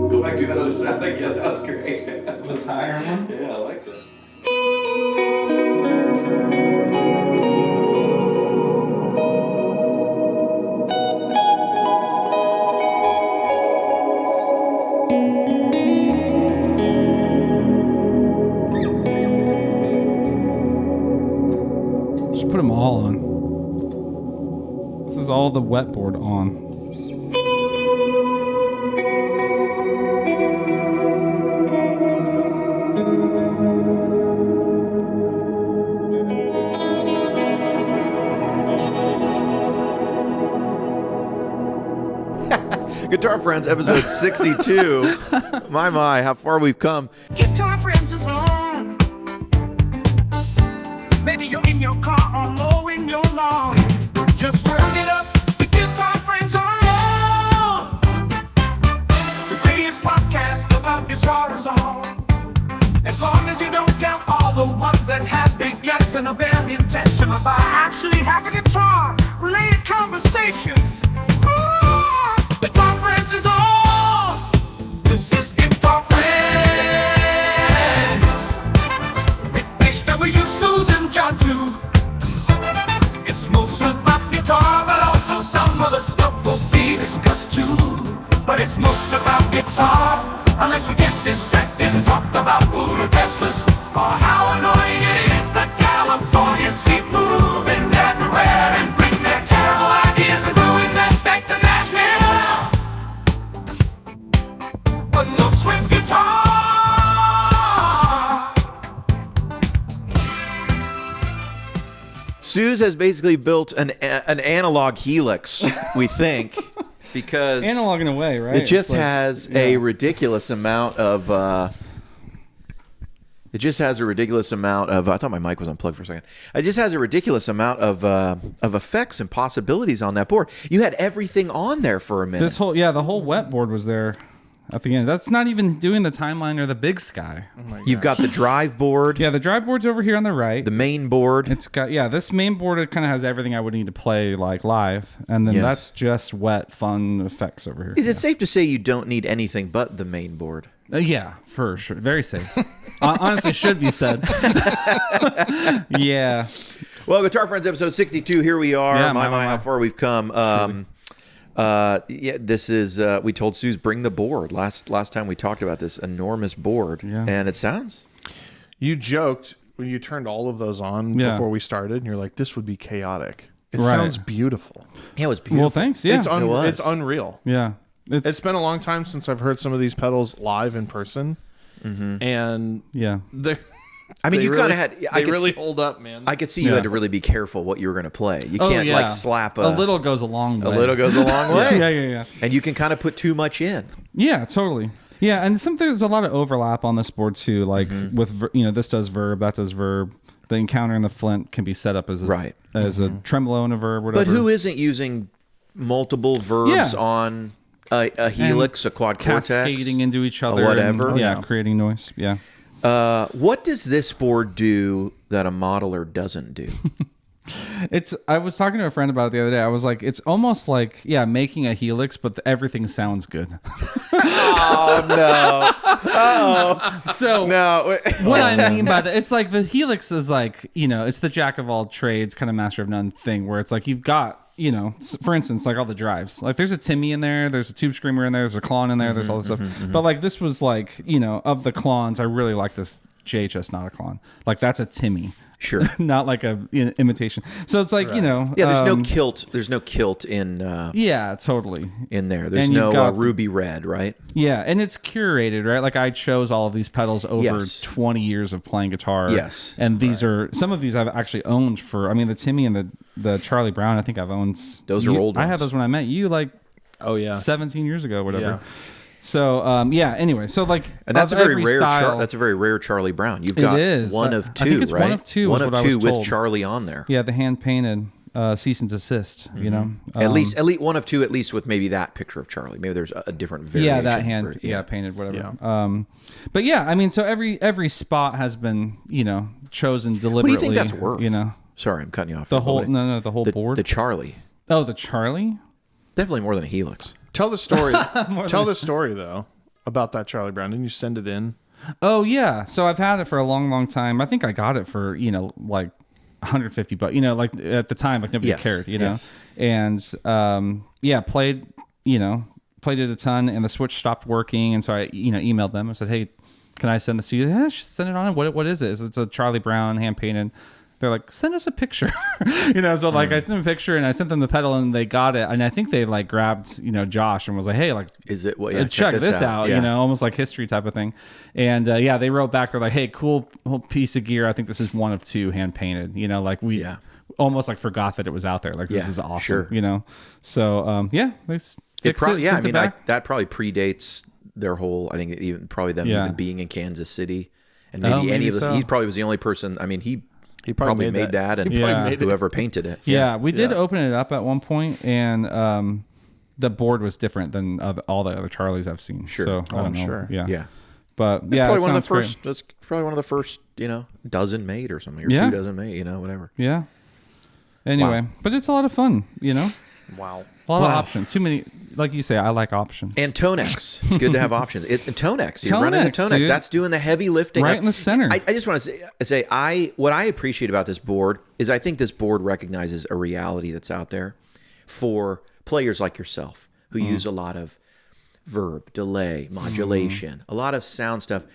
Go back, do that other sound again. That was great. The higher one? Yeah, I like that. Just put them all on. This is all the wetboard on. Guitar Friends, episode 62. My, how far we've come. Guitar Friends is on. Maybe you're in your car or mowing your lawn. Just turn it up. The Guitar Friends are on. The greatest podcast about guitar is on. As long as you don't count all the ones that have big guests and are very intentional about actually having guitar-related conversations. Guitar Friends is on. This is Guitar Friends with HW, Sooze, and John too. It's most about guitar, but also some other stuff will be discussed too. But it's most about guitar, unless we get distracted and talk about food or Teslas, or how annoying it is that Californians keep moving everywhere and bring their terrible ideas and ruin their state to Nashville. But no swing guitar. Sooze has basically built an analog Helix, we think, because Analog in a way, right? it just It's like- has yeah. a ridiculous amount of. It just has a ridiculous amount of. I thought my mic was unplugged for a second. It just has a ridiculous amount of effects and possibilities on that board. You had everything on there for a minute. This whole the whole wetboard was there at the end. That's not even doing the timeline or the big sky. You've got the drive board, Yeah, the drive board's over here on the right. the main board. It's got this main board. It kind of has everything I would need to play like live, and then Yes. that's just wet fun effects over here. Is it safe to say you don't need anything but the main board? Yeah, for sure. Very safe. Honestly, should be said. Yeah. Well, Guitar Friends episode 62. Here we are. Yeah, my, my. how far we've come. This is. We told Sooze bring the board last time we talked about this enormous board, and it sounds. You joked when you turned all of those on before we started, and you're like, "This would be chaotic." It Right. sounds beautiful. Yeah, it was beautiful. Well, thanks. Yeah. It's unreal. Yeah. It's been a long time since I've heard some of these pedals live in person, and Yeah. they. I mean, they you really- kind of had. They really hold up, man. I could see you had to really be careful what you were going to play. You can't like slap a little goes a long way. A little goes a long way. Yeah. And you can kind of put too much in. Yeah, totally. Yeah, and there's a lot of overlap on this board too. Like with this does verb, that does verb. The encounter and the flint can be set up as a a tremolo and a verb, whatever. But who isn't using multiple verbs on a Helix, a quad cortex, cascading into each other, whatever? and, creating noise. Yeah. What does this board do that a modeler doesn't do? I was talking to a friend about it the other day. I was like, it's almost like making a Helix, but everything sounds good. Oh no! Oh So no! What I mean by that, it's like the Helix is like, it's the jack of all trades, kind of master of none thing, where it's like you've got, for instance, like all the drives. Like there's a Timmy in there, there's a Tube Screamer in there, there's a Klon in there, there's all this stuff. But like this was like, of the Klons, I really like this JHS, not a Klon. Like that's a Timmy. Sure. not like a imitation. So it's like Yeah, there's no kilt. There's no kilt in yeah, totally. in there. There's And you've no got ruby red, right? Yeah, and it's curated, right? Like I chose all of these pedals over Yes. 20 years of playing guitar. Yes. And these are some of these I've actually owned for. I mean, the Timmy and the Charlie Brown. I think I've owned. Those are old I had ones. those when I met you, like Oh yeah. 17 years ago, whatever. Yeah. So yeah. Anyway, so like, And that's a of very every rare. style, That's a very rare Charlie Brown. You've got is. one I- of I two, think it's right? one of two One is of what I two was with told. Charlie on there. yeah, the hand painted cease and desist. You know, At least one of two, at least with maybe that picture of Charlie. Maybe there's a different variation. yeah, that hand, for- yeah, painted, whatever. Yeah. But yeah, I mean, so every spot has been chosen What deliberately. do you think that's worth? You know, Sorry, I'm cutting you off. the here, whole but the whole board. the Charlie. Oh, the Charlie. Definitely more than a Helix. Tell the story. Tell the story though about that Charlie Brown. Didn't you send it in? Oh yeah, so I've had it for a long time. I think I got it for like $150, like at the time, like nobody Yes, cared, yes. And yeah, played it a ton, and the switch stopped working, and so I emailed them and said, hey, can I send this to you? Yeah, send it on. What is it? It's a Charlie Brown hand painted. They're like, send us a picture, So like I sent them a picture and I sent them the pedal and they got it, and I think they like grabbed Josh and was like, hey, like, Is it? Well, yeah, check this out, Yeah. almost like history type of thing. And yeah, they wrote back. They're like, hey, cool piece of gear. I think this is one of two hand painted. Like we almost like forgot that it was Yeah, out there. Like this is awesome. sure. So yeah, they fixed It probably, yeah, I sent it mean, back. that probably predates their whole. I think even probably them Yeah. even being in Kansas City, and Oh, maybe any maybe of those. so. He probably was the only person. I mean, he He probably made that, and He probably Yeah. made it. whoever painted it. Yeah, we did open it up at one point, and the board was different than all the other Charlies I've seen. Sure. So I don't know. sure. Yeah. Yeah. But That's yeah, probably it one of the sounds great. first. That's probably one of the first. Dozen made or something, or Yeah. 2 dozen made. Whatever. Yeah. Anyway, Wow. but it's a lot of fun. Wow. A lot of Wow. options. Too many, like you say. I like options. And Tonex. It's good to have options. Tonex. You're running the Tonex, Tonex. dude. That's doing the heavy lifting. Right in the center. I just want to say what I appreciate about this board is I think this board recognizes a reality that's out there for players like yourself who use a lot of verb, delay, modulation, a lot of sound stuff,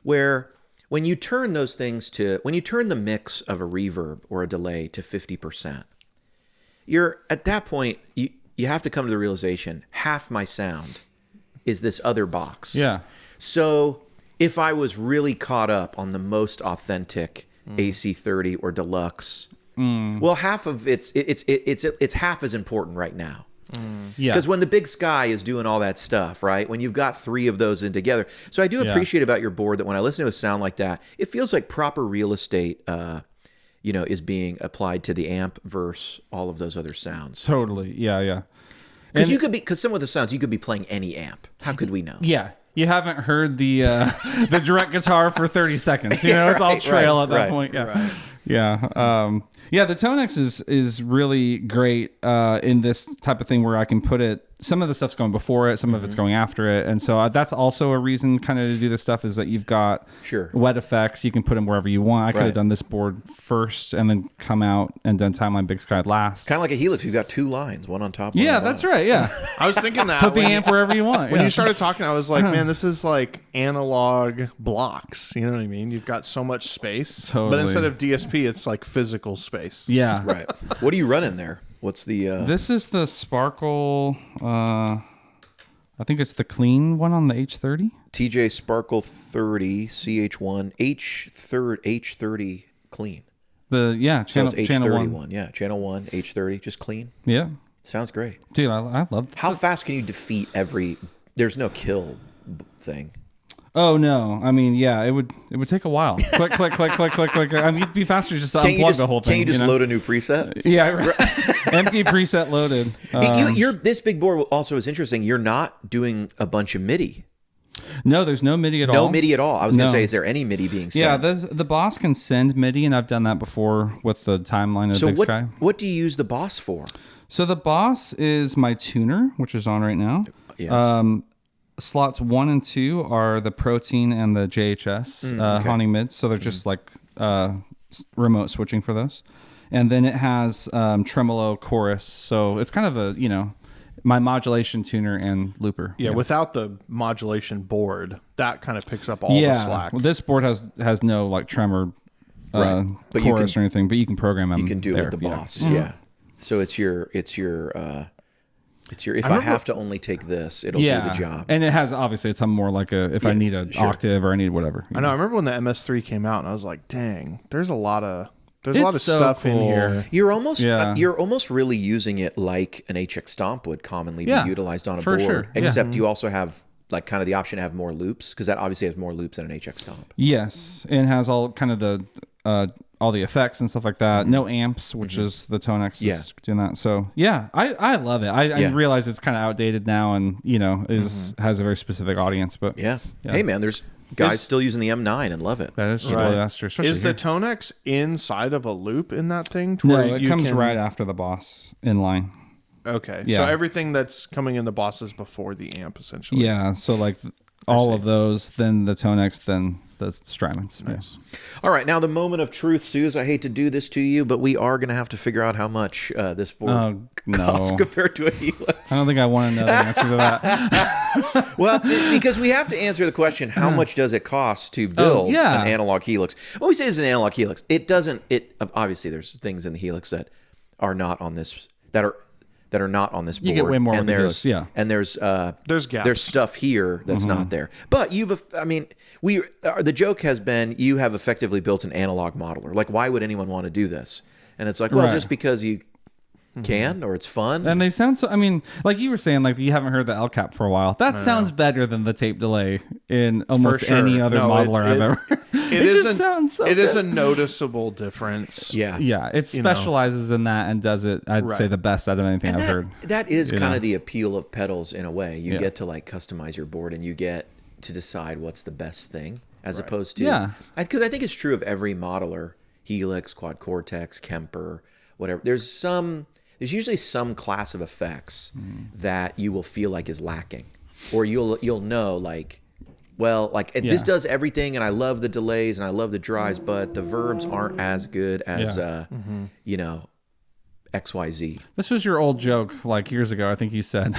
where when you turn those things when you turn the mix of a reverb or a delay to 50%, you're at that point, you have to come to the realization, half my sound is this other box. Yeah. So if I was really caught up on the most authentic AC30 or Deluxe, well, half of it's half as important right now. Yeah. Because when the big sky is doing all that stuff, right? When you've got 3 of those in together. So I do appreciate about your board that when I listen to a sound like that, it feels like proper real estate, is being applied to the amp versus all of those other sounds. Totally. Yeah. Because some of the sounds you could be playing any amp. How could we know? Yeah. You haven't heard the the direct guitar for 30 seconds. It's all Right, trail at that right, point. Yeah. Yeah. Yeah, the Tonex is really great in this type of thing where I can put it. Some of the stuff's going before it, some of it's going after it, and so that's also a reason kind of to do this stuff is that you've got wet effects. You can put them wherever you want. I could have done this board first and then come out and done Timeline Big Sky last. Kind of like a Helix. You've got 2 lines, one on top. One Yeah, on that's bottom. right. Yeah, I was thinking that put the when amp wherever you want. When yeah. you started talking, I was like, man, this is like analog blocks. You know what I mean? You've got so much space. But Totally. instead of DSP, it's like physical space. Yeah. Right. What are you running there? What's the? This is the Sparkle. I think it's the clean one on the H30. TJ Sparkle 30 CH1 H30 clean. The So channel it's channel H30 one. Yeah, channel 1 H30, just clean. Yeah, Sounds great. dude, I love. How fast can you defeat every? There's no kill thing. Oh no, I mean, yeah, it would take a while. Click, click, click, click, click, click. I mean, it'd be faster just to unplug the whole thing. Can't you just load a new preset? Yeah, right. Empty preset loaded. You're this big board also is interesting. You're not doing a bunch of MIDI. No, there's no MIDI at all. No MIDI at all. I was going No. to say, is there any MIDI being sent? Yeah, the Boss can send MIDI, and I've done that before with the Timeline of So Big Sky. what do you use the Boss for? So the Boss is my tuner, which is on right now. Yes. Slots 1 and 2 are the Protein and the JHS Haunting Mids, so they're just like remote switching for those. And then it has tremolo chorus, so it's kind of a my modulation tuner and looper. Yeah, without the modulation board, that kind of picks up all the slack. Well, this board has no like tremor Right. But you chorus or anything, but you can program them. You can do it with the boss. Yeah. So it's your if I have to only take this, it'll do the job. And it has, obviously, it's more like if I need an octave or I need whatever. I know. I remember when the MS3 came out, and I was like, "Dang, there's a lot of so stuff in cool. here." You're almost really using it like an HX Stomp would commonly be utilized on a board, sure. except you also have like kind of the option to have more loops, because that obviously has more loops than an HX Stomp. Yes, and it has all kind of the all the effects and stuff like that. No amps, which is the Tonex is doing that. So yeah, I love it. I realize it's kind of outdated now, and has a very specific audience. But yeah. Hey man, there's guys still using the M9 and love it. that is true. That's true. Is the Tonex inside of a loop in that thing? To No, where it you comes can... right after the boss in line. Okay, Yeah. so everything that's coming in the boss is before the amp, essentially. Yeah, so like all of those, then the Tonex, then the Strymons. Nice. All right, now the moment of truth, Sooze. I hate to do this to you, but we are going to have to figure out how much this board costs compared to a Helix. I don't think I want to know the answer to that. Well, because we have to answer the question: how much does it cost to build an analog Helix? When we say it's an analog Helix, it doesn't. It obviously there's things in the Helix that are not on this that are not on this board. You get way more and with the Helix, yeah. And there's gaps. There's stuff here that's not there. But the joke has been you have effectively built an analog modeler. Like, why would anyone want to do this? And it's like, well, just because you can, or it's fun. And they sound so, like you were saying, like you haven't heard the El Cap for a while. That sounds better than the tape delay in almost any other modeler I've ever. It just sounds so It good. is a noticeable difference. Yeah, it specializes in that and does it, I'd say, the best out of anything I've heard. That is kind of the appeal of pedals in a way. You get to like customize your board, and you get to decide what's the best thing, as opposed to because I think it's true of every modeler: Helix, Quad Cortex, Kemper, whatever. There's usually some class of effects that you will feel like is lacking, or you'll know like, well, like this does everything, and I love the delays and I love the drives, but the verbs aren't as good as XYZ. This was your old joke like years ago. I think you said,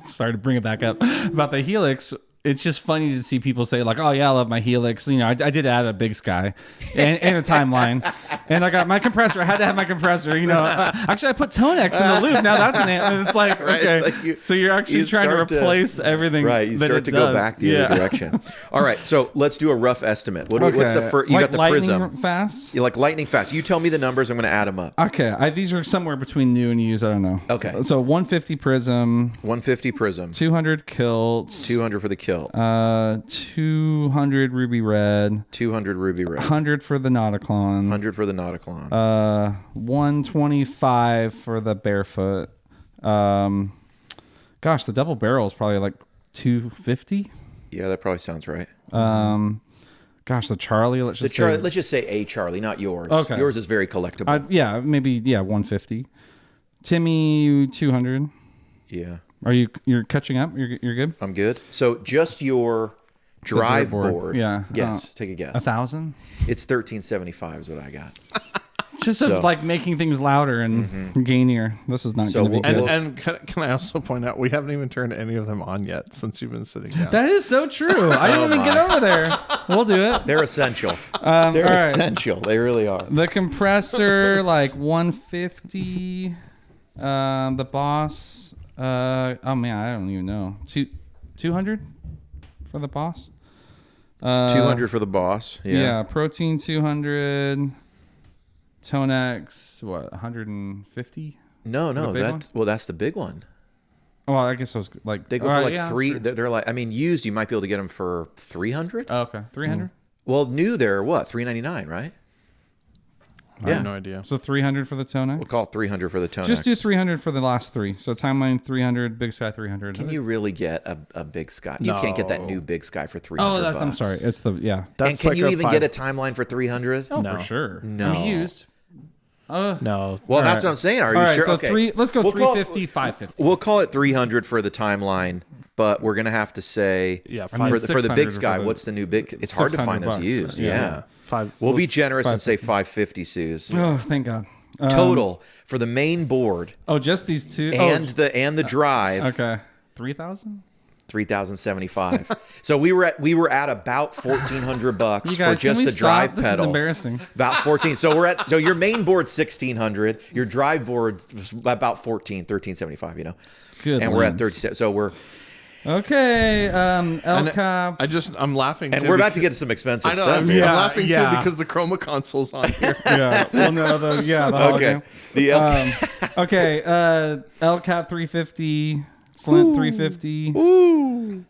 sorry to bring it back up, about the Helix. It's just funny to see people say like, "Oh yeah, I love my Helix." I did add a Big Sky and a timeline, and I got my compressor. I had to have my compressor. Actually, I put Tonex in the loop. Now that's and it's like, okay, it's like so you're actually trying to replace everything. Right, you start to go back the other direction. All right, so let's do a rough estimate. What's the first? You got the Prism fast. You like lightning fast. You tell me the numbers. I'm going to add them up. Okay, these are somewhere between new and used. I don't know. Okay, so 150 Prism. 150 Prism. 200 Kilt. 200 for the Kilt. 200 Ruby Red. 200 Ruby Red. 100 for the Nauticlon. 100 for the Nauticlon. 125 for the Barefoot. Gosh, the double barrel is probably like 250. Yeah, that probably sounds right. Gosh, the Charlie. Let's just say a Charlie, not yours. Okay. Yours is very collectible. Maybe 150. Timmy 200. Yeah. You're catching up? You're good? I'm good. So just your drive board. Yeah. Yes. Take a guess. 1,000? It's 1375 is what I got. Just like making things louder and gainier. This is not going to be good. And can I also point out, we haven't even turned any of them on yet since you've been sitting down. That is so true. I didn't even get over there. We'll do it. They're essential. They're essential. They really are. The compressor, like 150. The Boss. Oh man, I don't even know. 200 for the Boss. 200 for the Boss. Yeah. Protein 200. Tonex, what, 150? No, that's the big one. Well, I guess I was like they go for like three. They're like, used you might be able to get them for 300. Oh, okay, 300. Well, new they're what, 399, right? I have no idea. So 300 for the Tonex? We'll call it 300 for the Tonex. Just do 300 for the last three. So Timeline 300, Big Sky 300. Can you really get a Big Sky? You can't get that new Big Sky for 300. Oh, I'm sorry. It's the And can you even get a Timeline for 300? Oh, for sure. No. Used. No. Well, that's what I'm saying. Are you sure? So okay. Let's go 350, 550. We'll call it 300 for the Timeline, but we're gonna have to say for the Big Sky. What's the new big? It's hard to find those used. Yeah. We'll be generous and say 550, Sooze. Oh, thank God. Total for the main board. Oh, just these two, and the drive. Okay, 3,000. $3,075. So we were at about $1,400 You for guys, just can we the drive stop? This pedal. is embarrassing. About 14. So your main board's 1,600. Your drive board was about 1375. You know, Good. and we're at lands. 30. So we're Okay. El Cap. I'm laughing. and too we're about to because- get to some expensive I know. stuff I'm, here. I'm laughing Yeah. too because the Chroma console's on here. Yeah. Well, no. The Okay. hologram. The Okay. El Cap 350. Flint 350.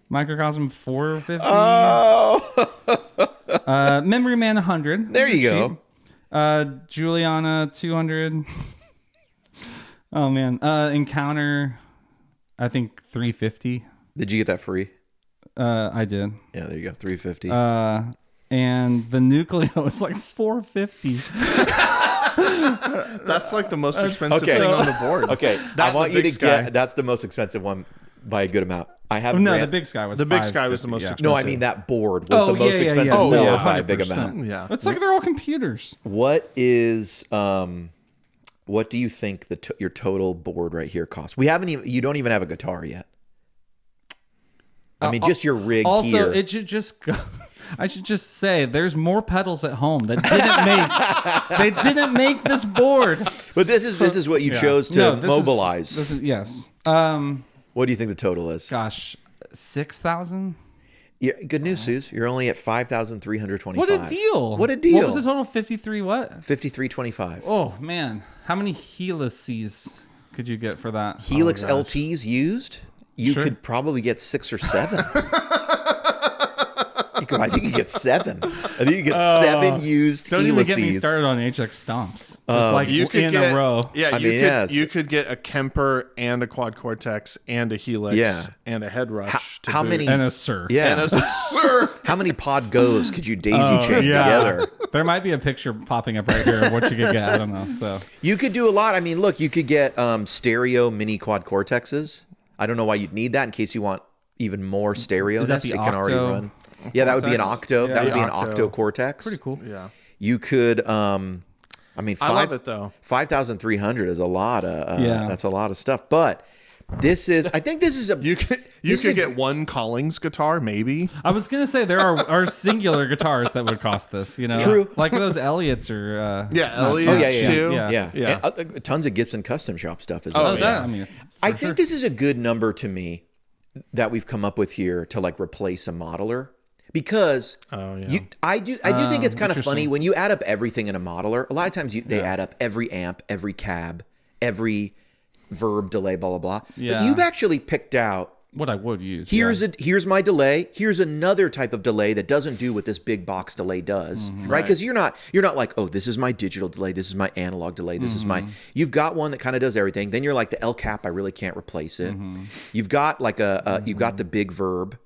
Microcosm 450. Memory Man 100. There you go. Juliana 200. Oh man. Encounter, I think 350. Did you get that free? I did. Yeah, there you go. 350. And the Nucleo is like 450. That's like the most expensive Okay. thing on the board. Okay, I That's want the you to Big Sky. get. That's the most expensive one by a good amount. I have. No, Grant- the Big Sky was. The Big Sky was the 550, most yeah. expensive. No, I mean that board was the Oh, most yeah, expensive yeah. board No, by a big 100%. amount. Yeah. It's like they're all computers. What is what do you think your total board right here costs? We haven't even. You don't even have a guitar yet. I mean, just your rig Also, here. it should just go. I should just say there's more pedals at home that didn't make. They didn't make this board. But this is what you chose to No, this mobilize. This is yes. What do you think the total is? Gosh, 6,000. Yeah, good news, Sooze. You're only at 5,325. What a deal! What a deal! What was the total? 53. What? 5325. Oh man, how many Helices could you get for that? Helix Oh, gosh. LTs used, you Sure. could probably get 6 or 7. I think you get 7. I think you get 7 used Don't even get me Helices. started on HX stomps. Just like You could in get a row. Yeah, I mean, yes. you could get a Kemper and a Quad Cortex and a Helix Yeah. and a Head Rush. How boot. many? And a Sir. Yeah. And a Sir. How many pod goes could you daisy chain together? There might be a picture popping up right here of what you could get. I don't know. So You could do a lot. I mean, look, you could get stereo mini quad cortexes. I don't know why you'd need that in case you want even more stereo. that the It can already octo run. Yeah, that would be an cortex? octo. Yeah. That would be an Octo. octo cortex. pretty cool. Yeah. You could. I mean, I love it though. 5,300 is a lot of. Yeah. That's a lot of stuff. But this is. I think this is a. You could get one Collings guitar maybe. I was gonna say there are singular guitars that would cost this. You know, True. Like those Elliots or. Yeah, Elliot Oh, yeah. too. Yeah. Yeah. And, tons of Gibson custom shop stuff is. Oh, on there. that I mean. I think this is a good number to me that we've come up with here to like replace a modeler because I do think it's kind of funny when you add up everything in a modeler. A lot of times they add up every amp, every cab, every verb delay, blah blah blah. Yeah. But you've actually picked out What I would use. here's my delay. Here's another type of delay that doesn't do what this big box delay does, right? Because you're not like, oh, this is my digital delay, this is my analog delay, this is my. You've got one that kind of does everything. Then you're like the El Cap, I really can't replace it. You've got like you've got the big verb,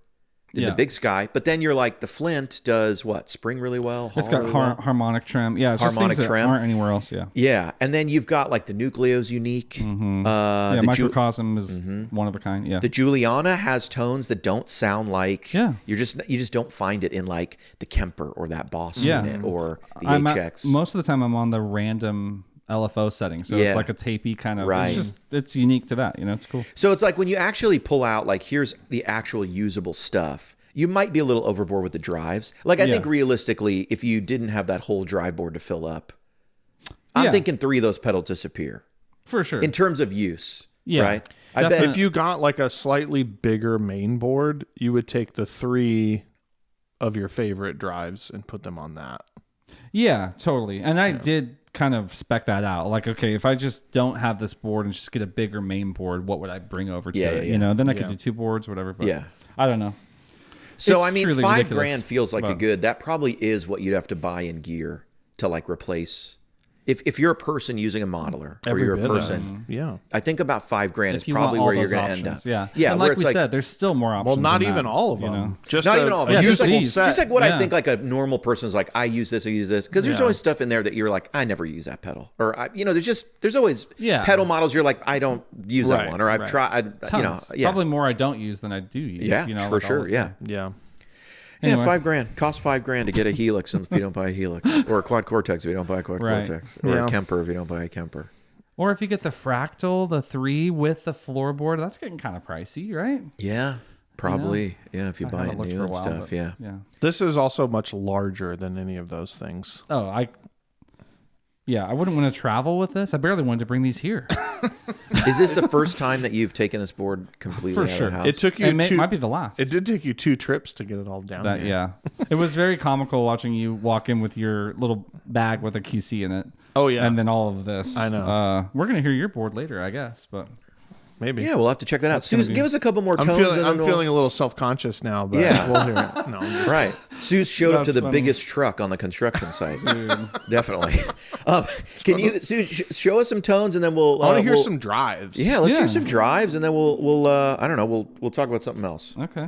the big Sky, but then you're like the Flint does what? Spring really well. It's Hall got really well. harmonic trim. Yeah, it's Harmonic just things trim. that aren't anywhere else. Yeah. Yeah, and then you've got like the Nucleo's unique. Yeah, The Microcosm is one of a kind. Yeah. The Juliana has tones that don't sound like you just don't find it in like the Kemper or that Boss unit or the HX. Most of the time I'm on the random LFO setting, so Yeah. it's like a tapey kind of. Right. It's unique to that. You know, it's cool. So it's like when you actually pull out like here's the actual usable stuff. You might be a little overboard with the drives. Like I think realistically, if you didn't have that whole drive board to fill up, I'm thinking 3 of those pedals disappear For sure. in terms of use. Yeah. Right. I bet Definitely. If you got like a slightly bigger main board, you would take the 3 of your favorite drives and put them on that. Yeah, totally. And I did kind of spec that out. Like, okay, if I just don't have this board and just get a bigger main board, what would I bring over to it? Yeah. You know, then I could do 2 boards, whatever. But Yeah. I don't know. So It's I mean, truly $5,000 ridiculous, feels like a but- good. That probably is what you'd have to buy in gear to like replace. If you're a person using a modeler or you're a bit of person, Yeah. I think about $5,000 is If you probably want all where you're those going to end up. options, yeah. Yeah. And where like it's we like, said, there's still more options. Well, not than even that, all of you them. know? Just not a- even all of a them. just usable these. set. just like what I Yeah. think like a normal person's like, I use this, I use this. Because there's always stuff in there that you're like, I never use that pedal. Or, there's always pedal models you're like, I don't use that Right, one. Or I've tried, Tons. yeah. Probably more I don't use than I do use. Yeah, you know, for like all sure. the Yeah. time. Yeah. Yeah, Anyway. $5,000. Costs $5,000 to get a Helix if you don't buy a Helix. Or a Quad Cortex if you don't buy a Quad Right. Cortex. Or Yeah. a Kemper if you don't buy a Kemper. Or if you get the Fractal, the 3 with the floorboard, that's getting kind of pricey, right? Yeah. Probably, yeah. If you I buy it haven't looked new for a and while, stuff, but- yeah. Yeah. This is also much larger than any of those things. Oh, I wouldn't want to travel with this. I barely wanted to bring these here. Is this the first time that you've taken this board completely For out sure. of the house? It took you It might be the last. It did take you 2 trips to get it all down That here. yeah. It was very comical watching you walk in with your little bag with a QC in it. Oh, yeah. And then all of this. I know. We're gonna hear your board later, I guess, but Maybe. Yeah, we'll have to check that out. Sooze, give us a couple more I'm tones. feeling and then we'll- a little self-conscious now, but Yeah. we'll hear it. No, I'm just- Right. Sooze showed up to That's the funny. biggest truck on the construction site. Definitely. Can you, Sooze, show us some tones and then we'll... I want to hear we'll- some drives. Yeah, let's Yeah. hear some drives and then we'll I don't know, we'll talk about something else. okay.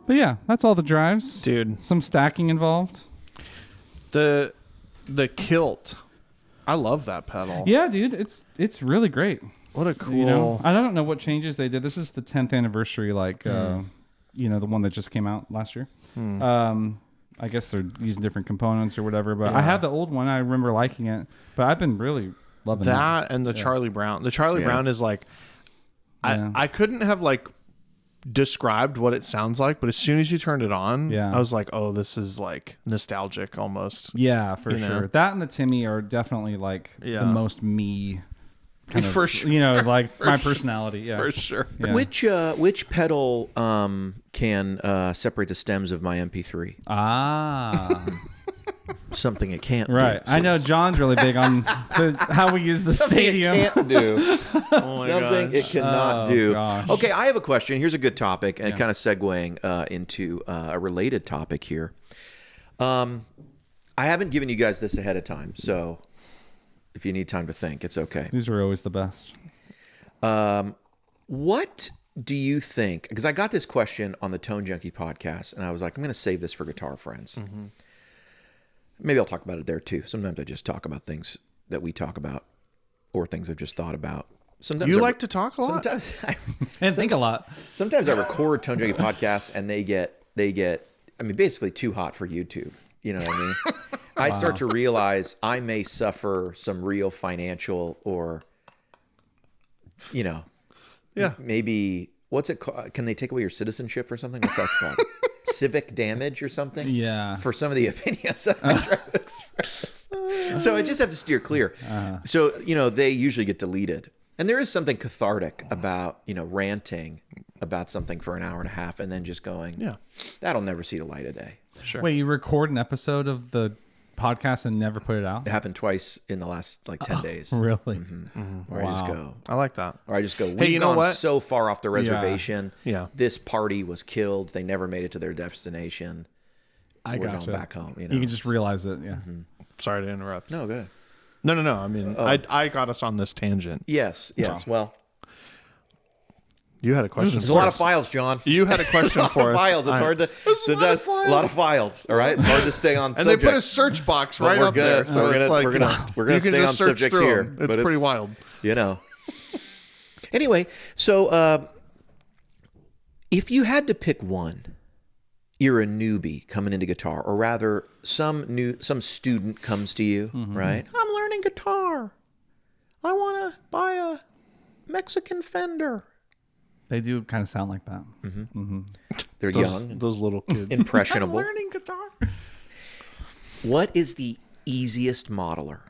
But yeah, that's all the drives. Dude. Some stacking involved. The kilt. I love that pedal. Yeah, dude, it's really great. What a cool. You know, I don't know what changes they did. This is the 10th anniversary, the one that just came out last year. I guess they're using different components or whatever. But I had the old one. I remember liking it, but I've been really loving that and the Charlie Brown. The Charlie Brown is like, Yeah. I couldn't have like described what it sounds like, but as soon as you turned it on, I was like, oh, this is like nostalgic almost. Yeah, for You sure. know? That and the Timmy are definitely like the most me. Kind For of, sure. You know, like my personality. Yeah. For sure. Yeah. Which pedal can separate the stems of my MP3? Ah. Something it can't Right. do. I know John's really big on how we use the Something stadium. it can't do. Oh my Something gosh. it cannot Oh, do. gosh. Okay, I have a question. Here's a good topic, and kind of segueing into a related topic here. I haven't given you guys this ahead of time, so if you need time to think, it's okay. These are always the best. What do you think? Because I got this question on the Tone Junkie podcast, and I was like, I'm going to save this for Guitar Friends. Mm-hmm. Maybe I'll talk about it there too. Sometimes I just talk about things that we talk about, or things I've just thought about. Sometimes You I like to talk a lot? Sometimes And think a lot. sometimes I record Tone Junkie podcasts, and they get. I mean, basically too hot for YouTube. You know what I mean? I start to realize I may suffer some real financial or, maybe what's it called? Can they take away your citizenship or something? What's that called? Civic damage or something? Yeah. For some of the opinions that I try to express. So I just have to steer clear. So, they usually get deleted. And there is something cathartic about, ranting about something for an hour and a half and then just going, that'll never see the light of day. Sure. Wait, you record an episode of the podcast and never put it out? It happened twice in the last 10 days. Really? Where I just go, I like that. or I just go, we've Hey, you know gone what? so far off the reservation. Yeah. This party was killed. They never made it to their destination. I We're gotcha. going back home. You can just realize it. Yeah. Sorry to interrupt. No, good. No. I mean, I got us on this tangent. Yes. Well, You had a question. there's a lot of files, John. You had a question for us. Files. It's hard to. Sometimes a lot of files. All right. It's hard to stay on And subject. they put a search box But right we're up gonna- there. So we're it's gonna- like we're gonna you can stay just on search subject through here, them. It's but pretty wild. Anyway, so If you had to pick one, you're a newbie coming into guitar, or rather some student comes to you, right? I'm learning guitar. I want to buy a Mexican Fender. They do kind of sound like that. They're young, Those little kids. impressionable. I'm learning guitar. What is the easiest modeler?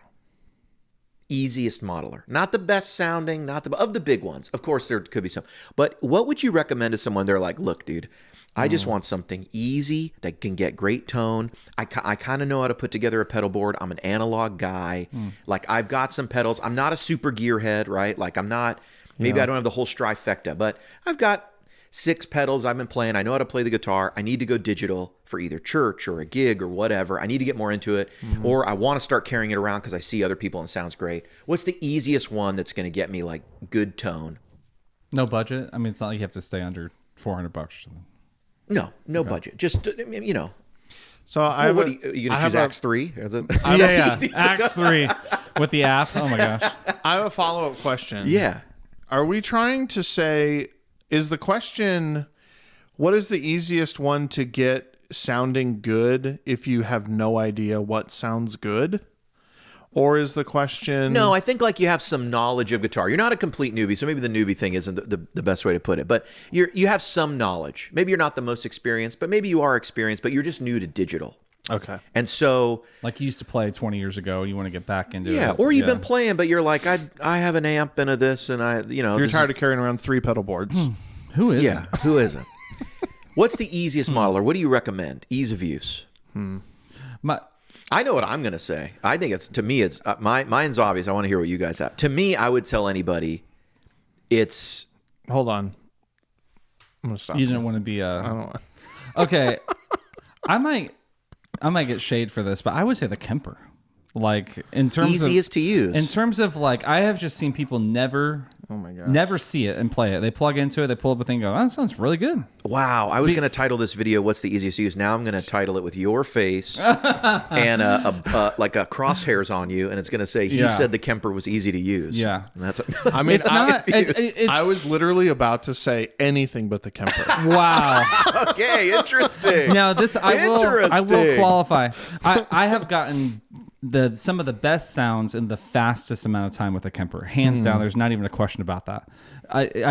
Easiest modeler. Not the best sounding, not of the big ones. Of course, there could be some. But what would you recommend to someone? They're like, look, dude, I just want something easy that can get great tone. I kind of know how to put together a pedal board. I'm an analog guy. Like, I've got some pedals. I'm not a super gearhead, right? Like, I'm not, maybe I don't have the whole trifecta, but I've got 6 pedals I've been playing. I know how to play the guitar. I need to go digital for either church or a gig or whatever. I need to get more into it. Or I want to start carrying it around because I see other people and it sounds great. What's the easiest one that's going to get me like good tone? No budget. I mean, it's not like you have to stay under $400 or something. No budget. Just, you know. So I have What are you going to choose Axe 3? Yeah. Axe 3 with the app. Oh my gosh. I have a follow-up question. Yeah. Are we trying to say, is the question, what is the easiest one to get sounding good if you have no idea what sounds good? Or is the question... No, I think like you have some knowledge of guitar. You're not a complete newbie, so maybe the newbie thing isn't the best way to put it. But you have some knowledge. Maybe you're not the most experienced, but maybe you are experienced, but you're just new to digital. Okay. And so... Like you used to play 20 years ago, you want to get back into it. Yeah, or you've been playing, but you're like, I have an amp and a this, and You're tired of carrying around 3 pedal boards. Who is Yeah, who isn't? What's the easiest modeler? What do you recommend? Ease of use. I know what I'm going to say. I think to me, it's mine's obvious. I want to hear what you guys have. To me, I would tell anybody it's... Hold on. I'm going to stop. You didn't want to be I don't want... Okay. I might get shade for this, but I would say the Kemper. Like in terms easiest to use. In terms of like, I have just seen people never see it and play it. They plug into it, they pull up a thing, and go, "Oh, that sounds really good." Wow, I was going to title this video "What's the easiest to use?" Now I'm going to title it with your face and like a crosshairs on you, and it's going to say, "He said the Kemper was easy to use." Yeah, and that's. I mean, it's not. It's, I was literally about to say anything but the Kemper. Wow. Okay, interesting. Now this I will qualify. I have gotten some of the best sounds in the fastest amount of time with a Kemper, hands down. There's not even a question about that.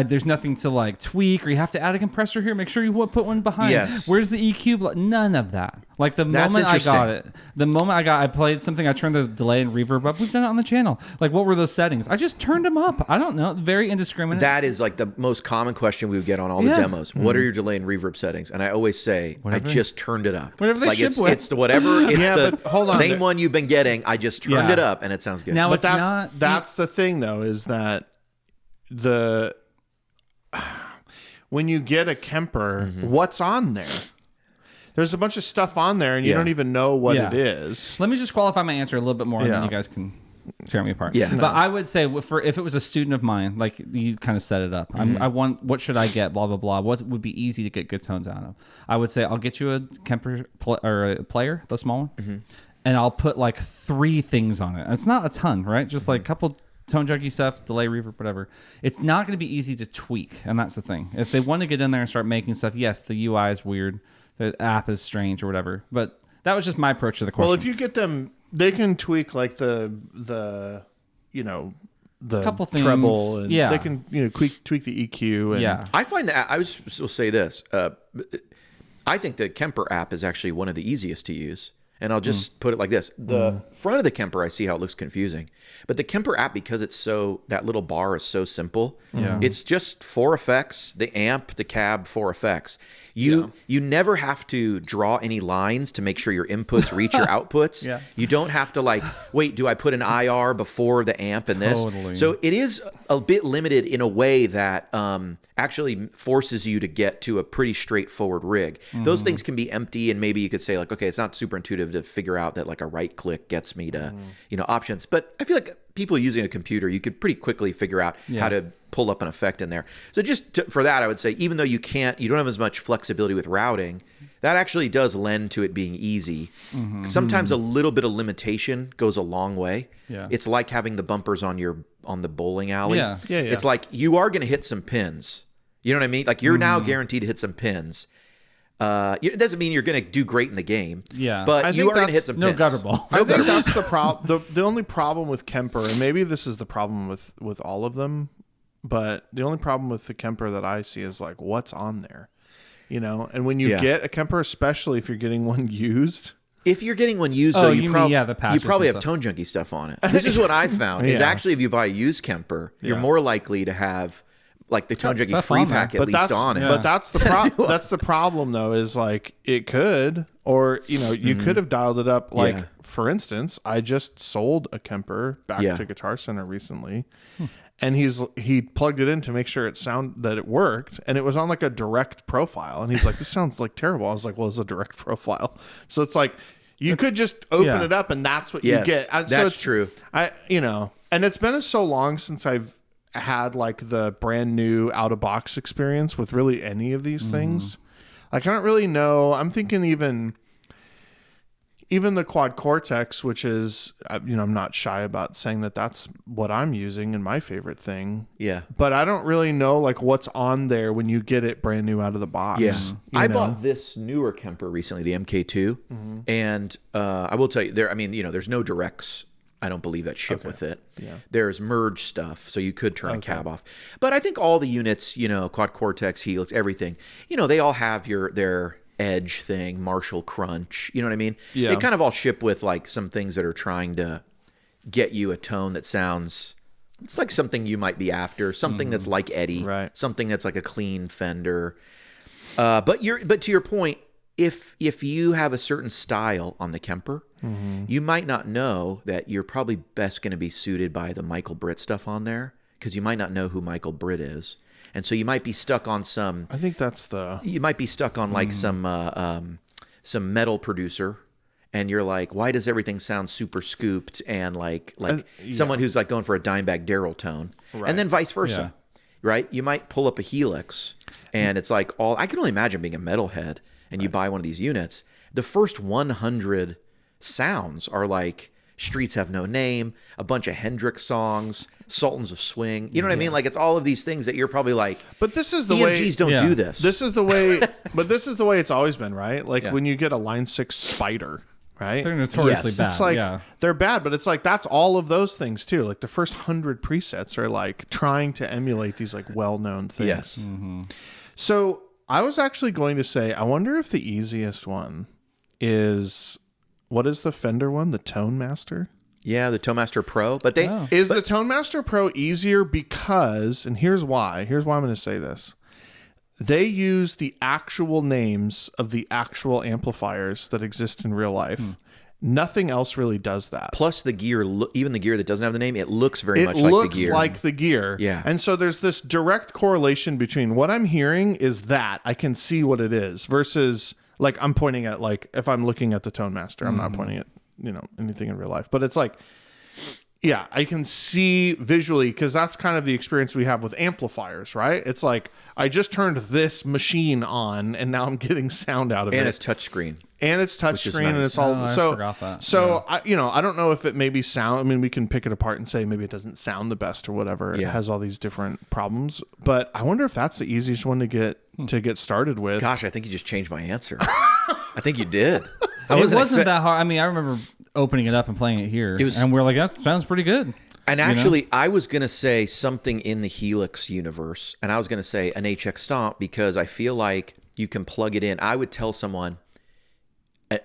There's nothing to like tweak, or you have to add a compressor here. Make sure you put one behind. Yes. Where's the EQ? None of that. Like the That's moment I interesting. got it, I played something. I turned the delay and reverb up. We've done it on the channel. Like, what were those settings? I just turned them up. I don't know. Very indiscriminate. That is like the most common question we would get on all the demos. What are your delay and reverb settings? And I always say, I just turned it up. Whatever they like ship it's with. it's the whatever. It's but hold on. same one you've been getting. I just turned it up, and it sounds good. Now But it's that's the thing, though, is that when you get a Kemper, what's on there? There's a bunch of stuff on there, and you don't even know what it is. Let me just qualify my answer a little bit more, and then you guys can tear me apart. Yeah. But I would say if it was a student of mine, like you kind of set it up. I want, what should I get? Blah blah blah. What would be easy to get good tones out of? I would say I'll get you a Kemper or a player, the small one, and I'll put like 3 things on it. It's not a ton, right? Just like a couple tone junkie stuff, delay, reverb, whatever. It's not going to be easy to tweak, and that's the thing. If they want to get in there and start making stuff, yes, the UI is weird, the app is strange or whatever. But that was just my approach to the question. Well, if you get them, they can tweak like the couple things, treble, and they can tweak the EQ. And I find that I will say this. I think the Kemper app is actually one of the easiest to use. And I'll just put it like this. The front of the Kemper, I see how it looks confusing. But the Kemper app, because it's that little bar is so simple, it's just 4 effects, the amp, the cab, 4 effects. You never have to draw any lines to make sure your inputs reach your outputs. You don't have to like, wait, do I put an IR before the amp and this? Totally. So it is a bit limited in a way that actually forces you to get to a pretty straightforward rig. Those things can be empty, and maybe you could say like, okay, it's not super intuitive to figure out that like a right click gets me to options. But I feel like people using a computer, you could pretty quickly figure out how to pull up an effect in there. So for that, I would say, even though you don't have as much flexibility with routing, that actually does lend to it being easy. Sometimes a little bit of limitation goes a long way. It's like having the bumpers on the bowling alley. Yeah. It's like you are going to hit some pins. You know what I mean? Like you're now guaranteed to hit some pins. It doesn't mean you're going to do great in the game. Yeah. But you are going to hit some no pins. gutter balls. I think that's the problem. The only problem with Kemper, and maybe this is the problem with all of them, but the only problem with the Kemper that I see is like what's on there, you know. And when you get a Kemper, especially if you're getting one used. If you're getting one used, though, you the probably patches have and Tone Junkie stuff on it. This is what I found. Is actually if you buy a used Kemper, you're more likely to have like the Tone Junkie stuff free on there. pack at least on it. But that's the that's the problem though, is like it could, or you know, you could have dialed it up. Like for instance, I just sold a Kemper back to Guitar Center recently, and he plugged it in to make sure that it worked, and it was on like a direct profile, and he's like, "This sounds like terrible." I was like, "Well, it's a direct profile," so it's like you could just open it up, and that's what you get. That's true. And it's been so long since I've had like the brand new out of box experience with really any of these things. Like I don't really know. I'm thinking even the Quad Cortex, which is I'm not shy about saying that that's what I'm using and my favorite thing. Yeah. But I don't really know like what's on there when you get it brand new out of the box. Yeah. I bought this newer Kemper recently, the MK2, and I will tell you there's no directs. I don't believe that ship with it. Yeah. There's merge stuff, so you could turn a cab off. But I think all the units, Quad Cortex, Helix, everything, they all have their edge thing, Marshall Crunch. You know what I mean? Yeah. They kind of all ship with like some things that are trying to get you a tone that sounds. It's like something you might be after, something that's like Eddie, right? Something that's like a clean Fender. But to your point, if you have a certain style on the Kemper, you might not know that you're probably best going to be suited by the Michael Britt stuff on there, because you might not know who Michael Britt is, and so you might be stuck on some. I think that's the. You might be stuck on like some metal producer, and you're like, why does everything sound super scooped and like someone who's like going for a Dimebag Daryl tone, and then vice versa, right? You might pull up a Helix, and it's like all. I can only imagine being a metalhead, and you buy one of these units. The first 100 sounds are like Streets Have No Name, a bunch of Hendrix songs, Sultans of Swing. You know what I mean? Like it's all of these things that you're probably like, but this is the EMGs don't do this. This is the way, but this is the way it's always been, right? Like when you get a Line 6 Spider, right? They're notoriously bad. It's like they're bad, but it's like that's all of those things too. Like the first 100 presets are like trying to emulate these like well-known things. Yes. So I was actually going to say, I wonder if the easiest one is, what is the Fender one? The Tone Master? Yeah, the Tone Master Pro. But the Tone Master Pro easier because, and here's why I'm going to say this. They use the actual names of the actual amplifiers that exist in real life. Nothing else really does that. Plus the gear, even the gear that doesn't have the name, it looks very much like the gear. It looks like the gear. Yeah. And so there's this direct correlation between what I'm hearing is that I can see what it is versus like I'm pointing at, like if I'm looking at the Tone Master, I'm not pointing at, anything in real life. But it's like, yeah, I can see visually, because that's kind of the experience we have with amplifiers, right? It's like I just turned this machine on and now I'm getting sound out of it. And it's touchscreen. And it's touchscreen, nice. and it's all I so. forgot that. So I don't know if it maybe sound. I mean, we can pick it apart and say maybe it doesn't sound the best or whatever. It has all these different problems, but I wonder if that's the easiest one to get started with. Gosh, I think you just changed my answer. I think you did. It wasn't that hard. I mean, I remember opening it up and playing it here, and we're like, that sounds pretty good. And actually, I was going to say something in the Helix universe, and I was going to say an HX Stomp, because I feel like you can plug it in. I would tell someone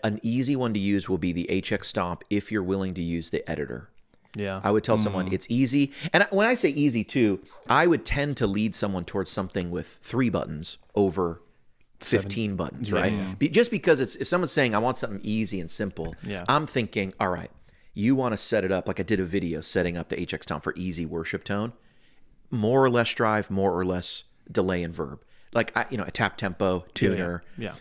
an easy one to use will be the HX Stomp if you're willing to use the editor. Yeah. I would tell someone it's easy. And when I say easy too, I would tend to lead someone towards something with 3 buttons over 15 buttons, right? Yeah. Just because if someone's saying, I want something easy and simple, I'm thinking, all right, you want to set it up like I did a video setting up the HX Stomp for easy worship tone, more or less drive, more or less delay and verb. Like, a tap tempo, tuner. Yeah.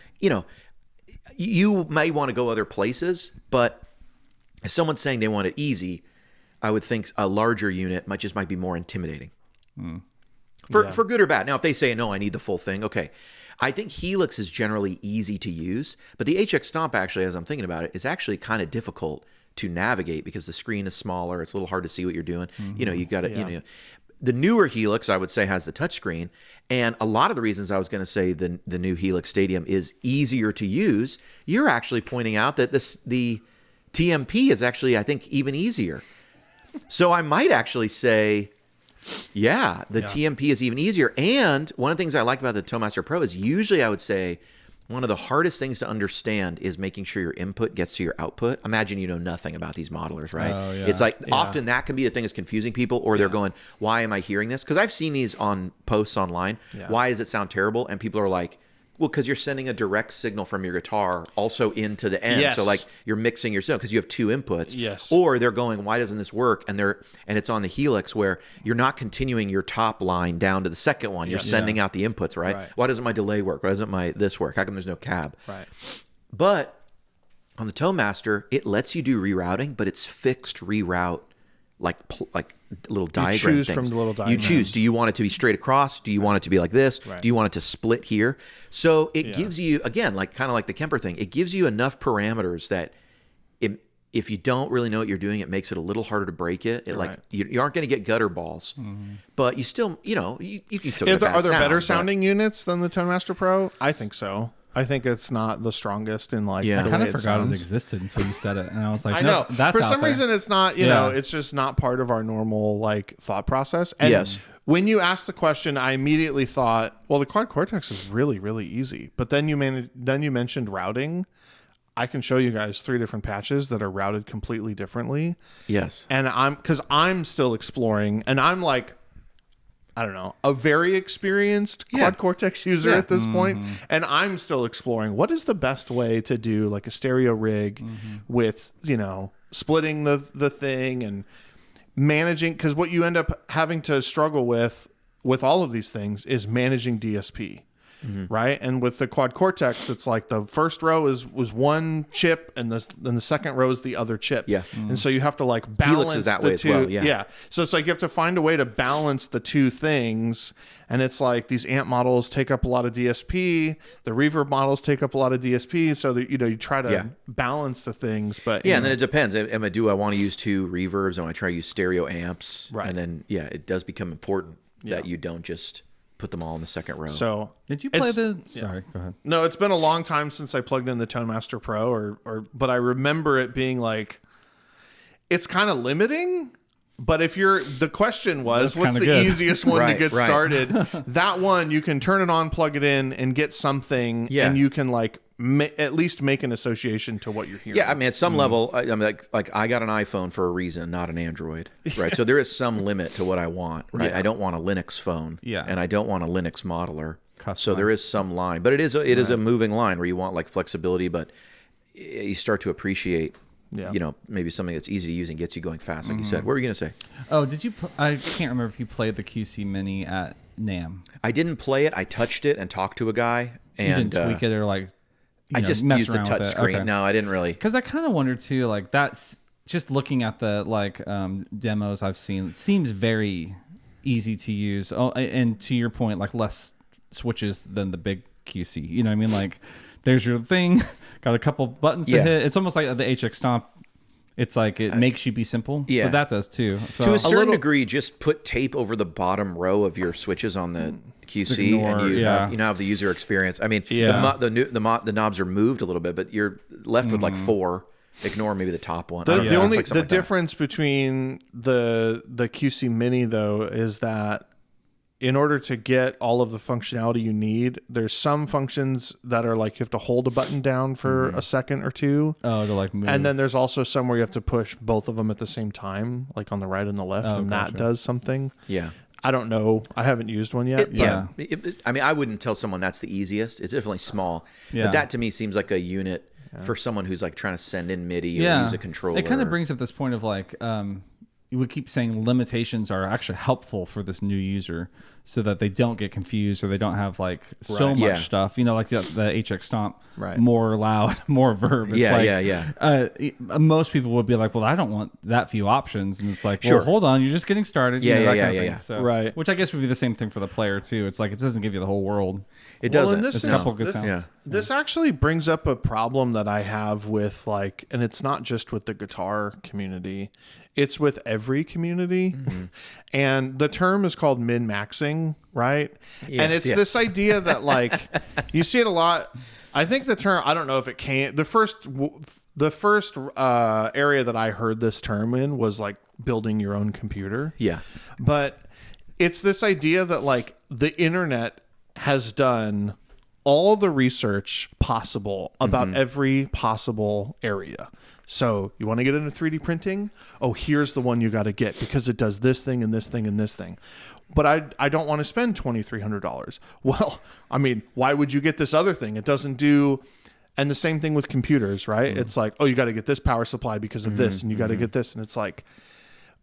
You may want to go other places, but if someone's saying they want it easy, I would think a larger unit might be more intimidating. For good or bad. Now, if they say, no, I need the full thing, okay. I think Helix is generally easy to use, but the HX Stomp, actually, as I'm thinking about it, is actually kind of difficult to navigate because the screen is smaller. It's a little hard to see what you're doing. You got to, the newer Helix, I would say, has the touchscreen, and a lot of the reasons I was going to say the new Helix Stadium is easier to use. You're actually pointing out that the TMP is actually, I think, even easier. So I might actually say, yeah, the TMP is even easier. And one of the things I like about the Toemaster Pro is usually I would say one of the hardest things to understand is making sure your input gets to your output. Imagine you know nothing about these modelers, right? Oh, yeah. It's like often that can be the thing that's confusing people, or they're going, why am I hearing this? Because I've seen these on posts online. Yeah. Why does it sound terrible? And people are like, well, because you're sending a direct signal from your guitar also into the end. Yes. So like you're mixing your signal because you have two inputs. Yes. Or they're going, why doesn't this work? And it's on the Helix where you're not continuing your top line down to the second one. You're sending out the inputs, right? Why doesn't my delay work? Why doesn't my this work? How come there's no cab? Right. But on the Toemaster, it lets you do rerouting, but it's fixed reroute, like little diagram choose things. from the little You diagrams. choose. Do you want it to be straight across? Do you want it to be like this? Right. Do you want it to split here? So it gives you, again, like kind of like the Kemper thing, it gives you enough parameters that if you don't really know what you're doing, it makes it a little harder to break it. Like you aren't going to get gutter balls, but you still, you can still get Are there sound, better but- sounding units than the Toemaster Pro? I think so. I think it's not the strongest in like Yeah. the I kind way of it forgot it sounds. existed until you said it, and I was like, I no, know. that's For out some there. reason, it's not. You know, it's just not part of our normal like thought process. And Yes. when you asked the question, I immediately thought, well, the Quad Cortex is really, really easy. But then you mentioned routing. I can show you guys 3 different patches that are routed completely differently. Yes. And I'm still exploring, and I'm like, I don't know, a very experienced Quad Cortex user at this point, and I'm still exploring what is the best way to do like a stereo rig with, splitting the thing and managing, because what you end up having to struggle with all of these things is managing DSP. Right, and with the Quad Cortex, it's like the first row was one chip, and the second row is the other chip. Yeah. And so you have to like balance Helix is that the way as two. well, yeah. So it's like you have to find a way to balance the two things, and it's like these amp models take up a lot of DSP, the reverb models take up a lot of DSP, so that you try to balance the things. But Yeah, and then it depends. Do I want to use 2 reverbs? Am I try to use stereo amps? Right. And then it does become important that you don't just put them all in the second row. So Did you play Sorry, go ahead. no, it's been a long time since I plugged in the Toemaster Pro, but I remember it being like, it's kind of limiting. But if the question was, That's what's the kinda good. easiest one to Right, get right. started? That one, you can turn it on, plug it in, and get something, Yeah. and you can like at least make an association to what you're hearing. yeah, I mean, at some level, I'm like I got an iPhone for a reason, not an Android, right? So there is some limit to what I want, right? I don't want a Linux phone, Yeah. and I don't want a Linux modeler. So Customized. there is some line, but it is a moving line where you want like flexibility, but you start to appreciate, maybe something that's easy to use and gets you going fast, like you said. What were you gonna say? Oh, did you? I can't remember if you played the QC Mini at NAMM. I didn't play it. I touched it and talked to a guy, You and didn't tweak it or like. I just mess used the around touch with it? screen. Okay. No, I didn't really. Because I kind of wonder too, like that's just looking at the demos I've seen. It seems very easy to use. Oh, and to your point, like less switches than the big QC. You know what I mean? Like there's your thing, got a couple buttons to hit. It's almost like the HX Stomp. It's like it makes you be simple. Yeah. But that does too. So To a certain degree, just put tape over the bottom row of your switches on the QC, Ignore, and you now have the user experience. I mean, the knobs are moved a little bit, but you're left with like 4. Ignore maybe the top one. I don't know. It's like something like that. Difference between the QC Mini though is that in order to get all of the functionality you need, there's some functions that are like you have to hold a button down for a second or two. to like move. And then there's also some where you have to push both of them at the same time, like on the right and the left, and gotcha. that does something. Yeah. I don't know. I haven't used one yet. I mean, I wouldn't tell someone that's the easiest. It's definitely small. Yeah. But that to me seems like a unit for someone who's like trying to send in MIDI or use a controller. It kind of brings up this point of like, you would keep saying limitations are actually helpful for this new user so that they don't get confused or they don't have like so much Yeah. stuff, like the HX Stomp, Right. more loud, more verb. It's most people would be like, well, I don't want that few options. And it's like, well, Sure. hold on, you're just getting started. Yeah, that yeah, kind of yeah. thing. So, Right. Which I guess would be the same thing for the player too. It's like, it doesn't give you the whole world. It Well, doesn't. and this There's a couple good sounds. Yeah. This actually brings up a problem that I have with like, and it's not just with the guitar community, it's with every community. And the term is called min-maxing, right? And it's this idea that like you see it a lot. I think the term, I don't know if it came, the first area that I heard this term in was like building your own computer. Yeah. But it's this idea that like the internet has done all the research possible about every possible area. So you want to get into 3D printing? Oh, here's the one you got to get because it does this thing and this thing and this thing. But I don't want to spend $2,300. Well, I mean, why would you get this other thing? It doesn't do. And the same thing with computers, right? It's like, oh, you got to get this power supply because of this, and you got to get this. And it's like,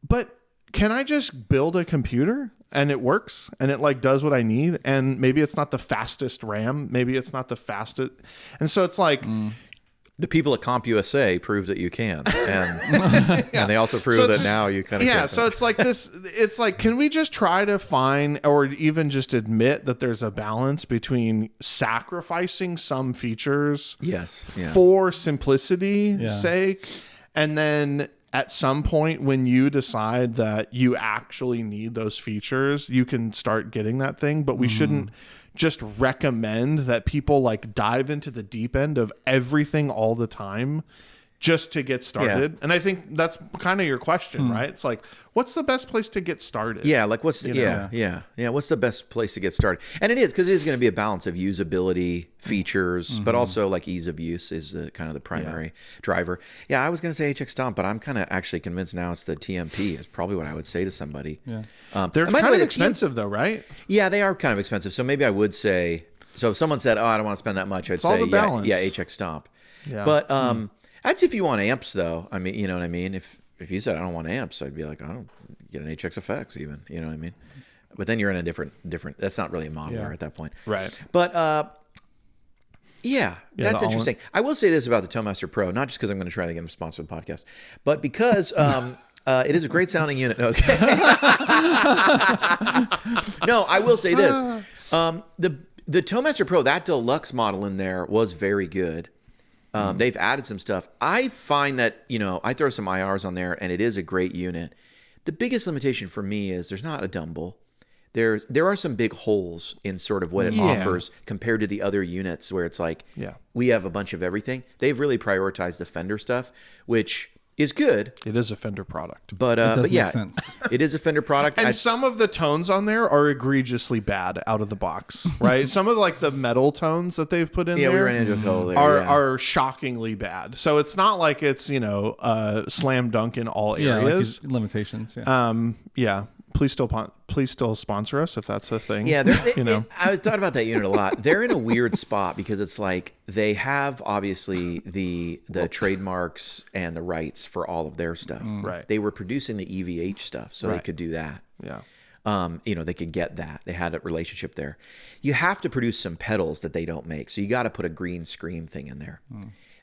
but can I just build a computer and it works and it like does what I need? And maybe it's not the fastest RAM. Maybe it's not the fastest. And so it's like, the people at CompUSA prove that you can, and and they also prove that now you kind of can't. So it's like this. It's like, can we just try to find, or even just admit that there's a balance between sacrificing some features, for simplicity's sake, and then at some point when you decide that you actually need those features, you can start getting that thing. But we shouldn't just recommend that people like dive into the deep end of everything all the time just to get started. Yeah. And I think that's kind of your question, right? It's like, what's the best place to get started? Yeah. Like what's the, what's the best place to get started? And it is, because it is going to be a balance of usability, features, but also like ease of use is the kind of the primary driver. Yeah. I was going to say HX Stomp, but I'm kind of actually convinced now it's the TMP is probably what I would say to somebody. Yeah. They're kind of expensive though, right? Yeah, they are kind of expensive. So maybe I would say, so if someone said, oh, I don't want to spend that much, I'd say, HX Stomp. Yeah. But, that's if you want amps, though. I mean, you know what I mean? If you said, I don't want amps, I'd be like, I don't get an HX Effects even. You know what I mean? But then you're in a different, that's not really a modeler at that point. Right. But, that's interesting. I will say this about the Toemaster Pro, not just because I'm going to try to get them sponsored the podcast, but because it is a great sounding unit. Okay. No, I will say this. The Toemaster Pro, that deluxe model in there was very good. They've added some stuff. I find that, I throw some IRs on there and it is a great unit. The biggest limitation for me is there's not a dumble. There are some big holes in sort of what it offers compared to the other units where it's like, we have a bunch of everything. They've really prioritized the Fender stuff, which is good. It is a Fender product. But make sense. It is a Fender product. And some of the tones on there are egregiously bad out of the box, right? Some of like the metal tones that they've put in there we ran into a couple there, are shockingly bad. So it's not like it's, slam dunk in all areas. Like limitations. Please still sponsor us if that's a thing. Yeah, I thought about that unit a lot. They're in a weird spot because it's like they have obviously the trademarks and the rights for all of their stuff. Right. They were producing the EVH stuff, so they could do that. Yeah. They could get that. They had a relationship there. You have to produce some pedals that they don't make, so you got to put a green scream thing in there.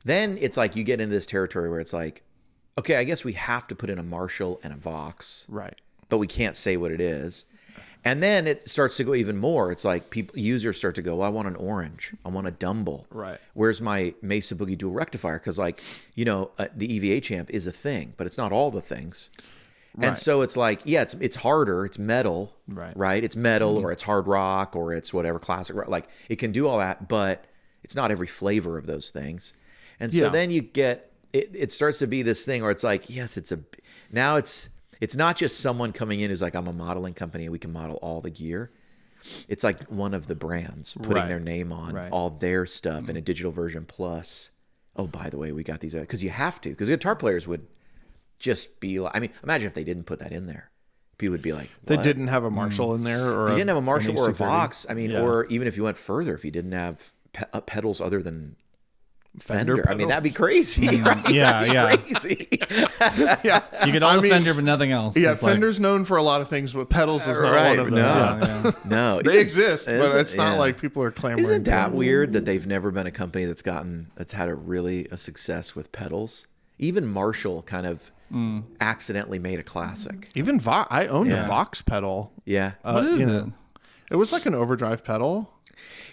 Then it's like you get into this territory where it's like, okay, I guess we have to put in a Marshall and a Vox. Right. But we can't say what it is. And then it starts to go even more. It's like users start to go, well, I want an orange. I want a Dumble. Right. Where's my Mesa Boogie dual rectifier? Because the EVH amp is a thing, but it's not all the things. Right. And so it's like, it's harder. It's metal. Right. It's metal or it's hard rock or it's whatever classic rock. Like it can do all that, but it's not every flavor of those things. And so then you get, it starts to be this thing where it's like, yes, it's not just someone coming in who's like, I'm a modeling company and we can model all the gear. It's like one of the brands putting their name on all their stuff in a digital version plus, oh, by the way, we got these, because you have to, because guitar players would just be like, imagine if they didn't put that in there. People would be like, what? They didn't have a Marshall in there? Or they didn't have a Marshall or a AC30. Vox. Or even if you went further, if you didn't have pedals other than Fender. That'd be crazy. Right? Crazy. You get all the Fender, but nothing else. Yeah, Fender's known for a lot of things, but pedals is not one of them. No. They exist, but it's not like people are clamoring. Isn't that weird that they've never been a company that's had a success with pedals? Even Marshall kind of accidentally made a classic. Even I owned a Vox pedal. Yeah. What is it? It was like an overdrive pedal.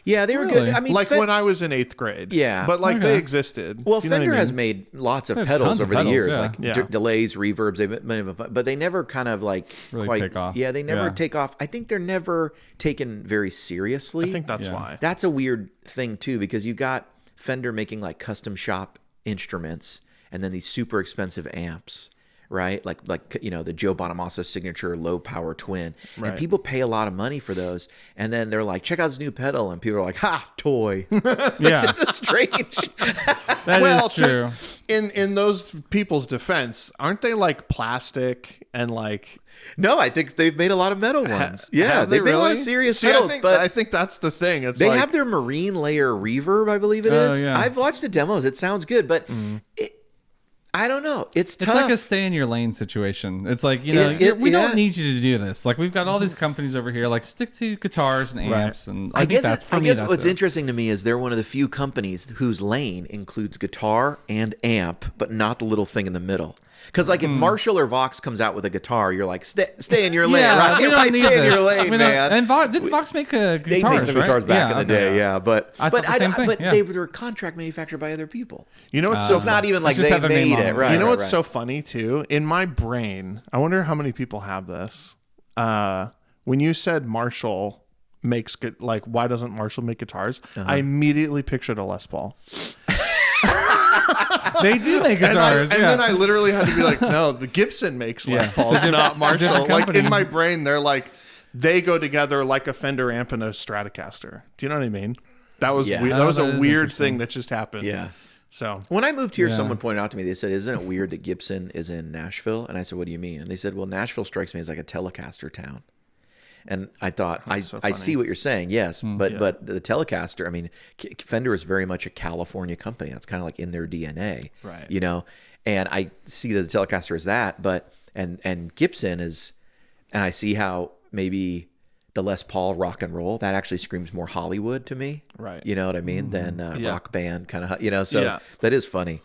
Yeah, they were Really? good. I mean, Like when I was in 8th grade. Yeah. But like they Okay. existed. well, Do you know what I Fender has mean? made lots of They have pedals tons of over the pedals, years, yeah. like Yeah. delays, reverbs. But they never kind of like Really quite take off. Yeah, they never Yeah. take off. I think they're never taken very seriously. I think that's Yeah. why. That's a weird thing too, because you got Fender making like custom shop instruments and then these super expensive amps, right? Like the Joe Bonamassa signature low power twin. Right. And people pay a lot of money for those. And then they're like, check out this new pedal. And people are like, ha, toy. Yeah, It's strange. that is Well, true. In those people's defense, aren't they like plastic and like No, I think they've made a lot of metal ones. Yeah, have they've made a lot really? of serious See, pedals, I but think that's the thing. It's they like, have their marine layer reverb, I believe it Oh, is. yeah. I've watched the demos. It sounds good, but I don't know. It's It's tough. like a stay in your lane situation. It's like, we yeah. don't need you to do this. Like, we've got all these companies over here, like, stick to guitars and amps. And I, think that's, for me, that's what's it. interesting to me is they're one of the few companies whose lane includes guitar and amp, but not the little thing in the middle. Because like if Marshall or Vox comes out with a guitar, you're like, stay in your lane, Yeah, right? we don't Right, need stay in this. your lane, We don't- man. And didn't Vox make guitars, They made some right? guitars back in the okay. day, yeah. But I thought the same thing, yeah. they were contract manufactured by other people. you know what's So so it's not even like just they have their name made on it, it. right? you know right, what's right. so funny too? In my brain, I wonder how many people have this. When you said Marshall makes like, why doesn't Marshall make guitars? I immediately pictured a Les Paul. They do make guitars, And yeah. then I literally had to be like, no, the Gibson makes Les Yeah. Pauls, not Marshall. different Like company. in my brain, they're like, they go together like a Fender amp and a Stratocaster. Do you know what I mean? That was Yeah. weird. Oh, That was that a is weird interesting. thing that just happened. Yeah. So When I moved here, Yeah. someone pointed out to me, they said, isn't it weird that Gibson is in Nashville? And I said, what do you mean? And they said, well, Nashville strikes me as like a Telecaster town. And I thought, I funny. see what you're saying, yes. But the Telecaster, I mean, Fender is very much a California company. That's kind of like in their DNA. Right. You know? And I see that the Telecaster is that, but, and Gibson is, and I see how maybe the Les Paul rock and roll, that actually screams more Hollywood to me. Right. You know what I mean? Than Yeah. rock band kind of, you know, so Yeah. that is funny.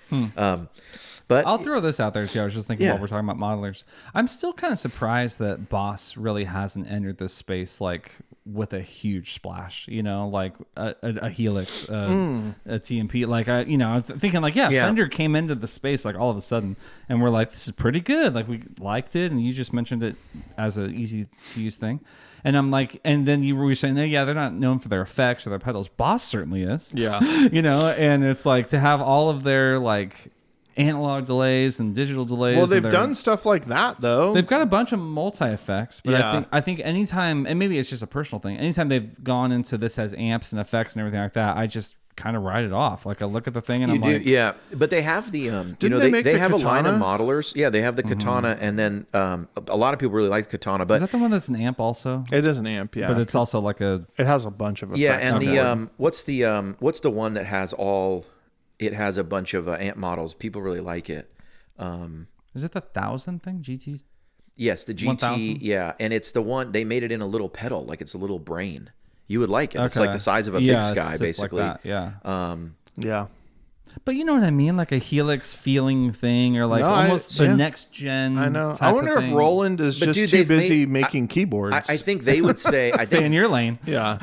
But I'll throw this out there too. I was just thinking Yeah. while we're talking about modelers. I'm still kind of surprised that Boss really hasn't entered this space like with a huge splash. You know, like a Helix, a TMP. Like I'm thinking like, yeah, Yeah. Fender came into the space like all of a sudden, and we're like, this is pretty good. Like we liked it, and you just mentioned it as an easy to use thing. And I'm like, and then you were saying, yeah, they're not known for their effects or their pedals. Boss certainly is. yeah. And it's like to have all of their like analog delays and digital delays. Well, and they've their- done stuff like that though. They've got a bunch of multi effects, but Yeah. I think anytime, and maybe it's just a personal thing. Anytime they've gone into this as amps and effects and everything like that, I just kind of write it off. Like I look at the thing and you I'm do, like, yeah. But they have the, they make the have a line of Katana? modelers. Yeah, they have the Katana, and then a lot of people really like the Katana. is But that the one that's an amp also? It is an amp, yeah. But it's also like a It has a bunch of effects. yeah, and on the board. what's the one that has all? It has a bunch of amp models. People really like it. is it the 1000 thing? GT's? Yes, the GT. 1000? Yeah, and it's the one they made it in a little pedal, like it's a little brain. You would like it. It's Okay. like the size of a Yeah, big sky, it's basically. like that, yeah. yeah. But you know what I mean? Like a Helix feeling thing or like No, almost the yeah. next gen. I know. I type of wonder if thing. Roland is But just dude, too they've busy made- making keyboards. I think they would say. I Stay in think your lane. yeah.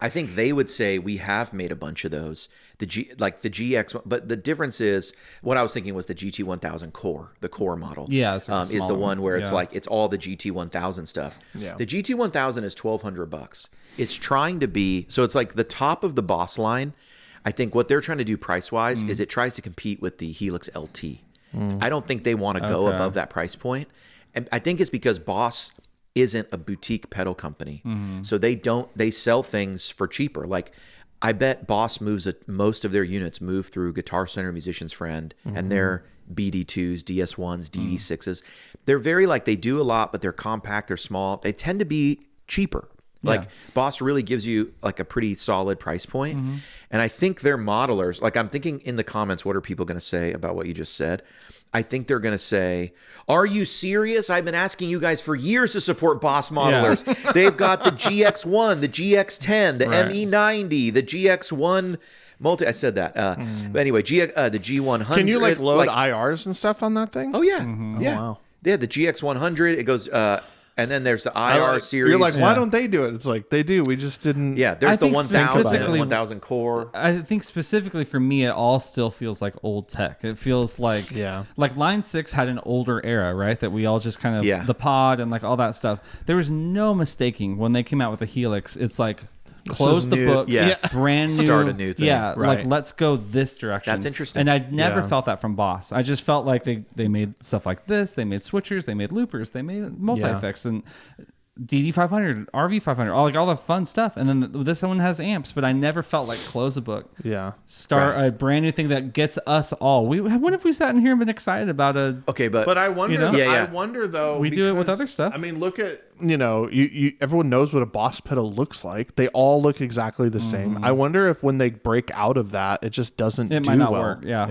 I think they would say we have made a bunch of those. The GX, but the difference is what I was thinking was the GT1000 Core, the Core model. Yeah, it's like a is the smaller one where it's yeah. like it's all the GT1000 stuff. Yeah. The GT1000 is $1,200. It's trying to be so it's like the top of the Boss line. I think what they're trying to do price wise is it tries to compete with the Helix LT. I don't think they want to go Okay. above that price point, and I think it's because Boss isn't a boutique pedal company, so they sell things for cheaper. Like I bet Boss most of their units move through Guitar Center, Musician's Friend, and their BD2s, DS1s, DD6s. They're very like they do a lot, but they're compact, they're small. They tend to be cheaper. Like Boss really gives you like a pretty solid price point. And I think their modelers, like I'm thinking in the comments, what are people going to say about what you just said? I think they're going to say, are you serious? I've been asking you guys for years to support Boss modelers. They've got the GX1, the GX10, the Right. ME90, the GX1 multi. I said that. But anyway, the G100. Can you load IRs and stuff on that thing? Oh, yeah. Mm-hmm. Yeah. wow. They had the GX100. It goes And then there's the IR series. You're like, why don't they do it? It's like, they do. We just didn't. Yeah, there's I the think 1000, specifically- 1000 core. I think specifically for me, it all still feels like old tech. It feels like like Line 6 had an older era, right? That we all just kind of the pod and like all that stuff. There was no mistaking when they came out with the Helix. It's like close the book, brand new, start a new thing. Yeah, like let's go this direction. That's interesting. And I never felt that from Boss. I just felt like they made stuff like this. They made switchers. They made loopers. They made multi-effects and DD500, RV500, all the fun stuff. And then this one has amps, but I never felt like close the book. Yeah. Start a brand new thing that gets us all. When have we sat in here and been excited about a... Okay, but I wonder, you know? I wonder though... We do it with other stuff. I mean, look at, you everyone knows what a Boss pedal looks like. They all look exactly the same. I wonder if when they break out of that, it just doesn't do might not well. work. Yeah.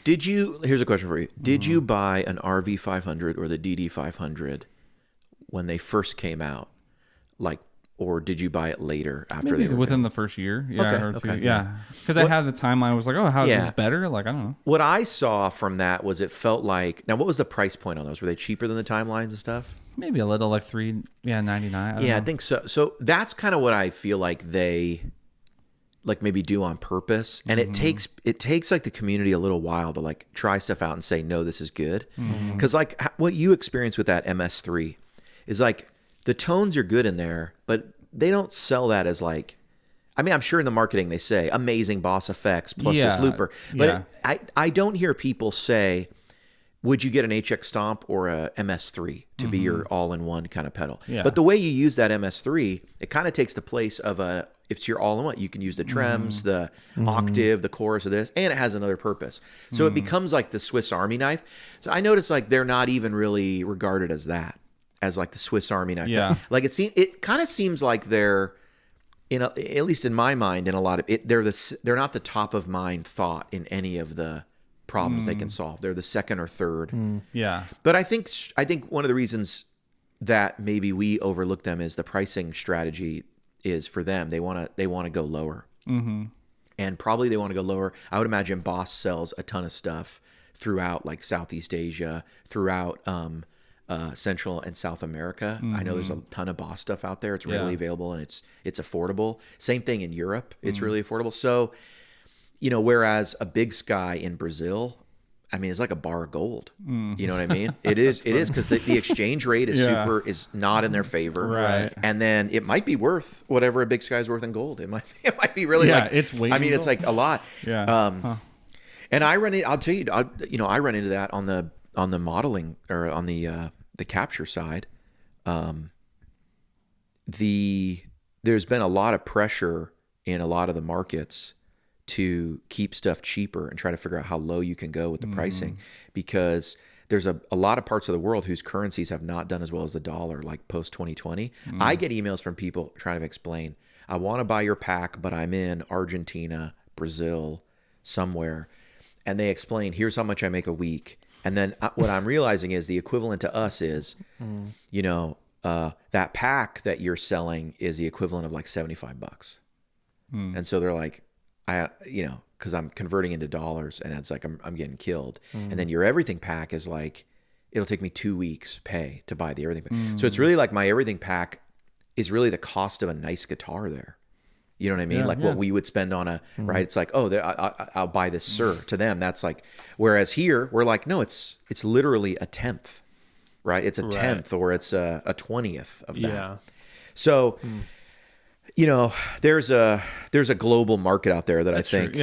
Here's a question for you. Did you buy an RV500 or the DD500 when they first came out? Or did you buy it later after Maybe they were within the first year? Yeah, or two. okay, Yeah. Because I had the timeline. I was like, oh, how is this better? Like, I don't know. What I saw from that was it felt like... Now, what was the price point on those? Were they cheaper than the timelines and stuff? Maybe a little, like $3.99. I think so. So that's kind of what I feel like they maybe do on purpose. And it takes like the community a little while to like try stuff out and say, no, this is good. Because like what you experience with that MS3 is like the tones are good in there, but they don't sell that as like... I mean, I'm sure in the marketing they say amazing Boss effects plus this looper. But I don't hear people say, would you get an HX Stomp or a MS3 to be your all-in-one kind of pedal? Yeah. But the way you use that MS3, it kind of takes the place of if it's your all-in-one, you can use the trems, the octave, the chorus of this, and it has another purpose. So it becomes like the Swiss Army knife. So I noticed like they're not even really regarded as that, as like the Swiss Army knife. Yeah. Like it kind of seems like they're, at least in my mind, in a lot of it, they're not the top of mind thought in any of the problems they can solve. They're the second or third. Yeah. But I think one of the reasons that maybe we overlook them is the pricing strategy is for them. They want to go lower, and probably they want to go lower. I would imagine Boss sells a ton of stuff throughout like Southeast Asia, throughout Central and South America. I know there's a ton of Boss stuff out there. It's readily available and it's affordable. Same thing in Europe. It's really affordable. So, whereas a Big Sky in Brazil, I mean, it's like a bar of gold. You know what I mean? It is because the exchange rate is is not in their favor. Right. And then it might be worth whatever a Big Sky is worth in gold. It might be really it's way. I mean, it's like a lot. Yeah. And I'll tell you, I run into that on the modeling or on the capture side. There's been a lot of pressure in a lot of the markets to keep stuff cheaper and try to figure out how low you can go with the pricing, because there's a lot of parts of the world whose currencies have not done as well as the dollar, like post 2020. I get emails from people trying to explain, I want to buy your pack, but I'm in Argentina, Brazil, somewhere. And they explain, here's how much I make a week. And then what I'm realizing is the equivalent to us is, that pack that you're selling is the equivalent of like $75. And so they're like, because I'm converting into dollars and it's like I'm getting killed. And then your everything pack is like, it'll take me 2 weeks pay to buy the everything pack. So it's really like my everything pack is really the cost of a nice guitar there. You know what I mean? What we would spend on right? It's like, oh, I'll buy this, sir. To them, that's like, whereas here we're like, no, it's literally a tenth, right? It's a tenth or it's a 20th of that. Yeah. So, there's a global market out there that that's I think,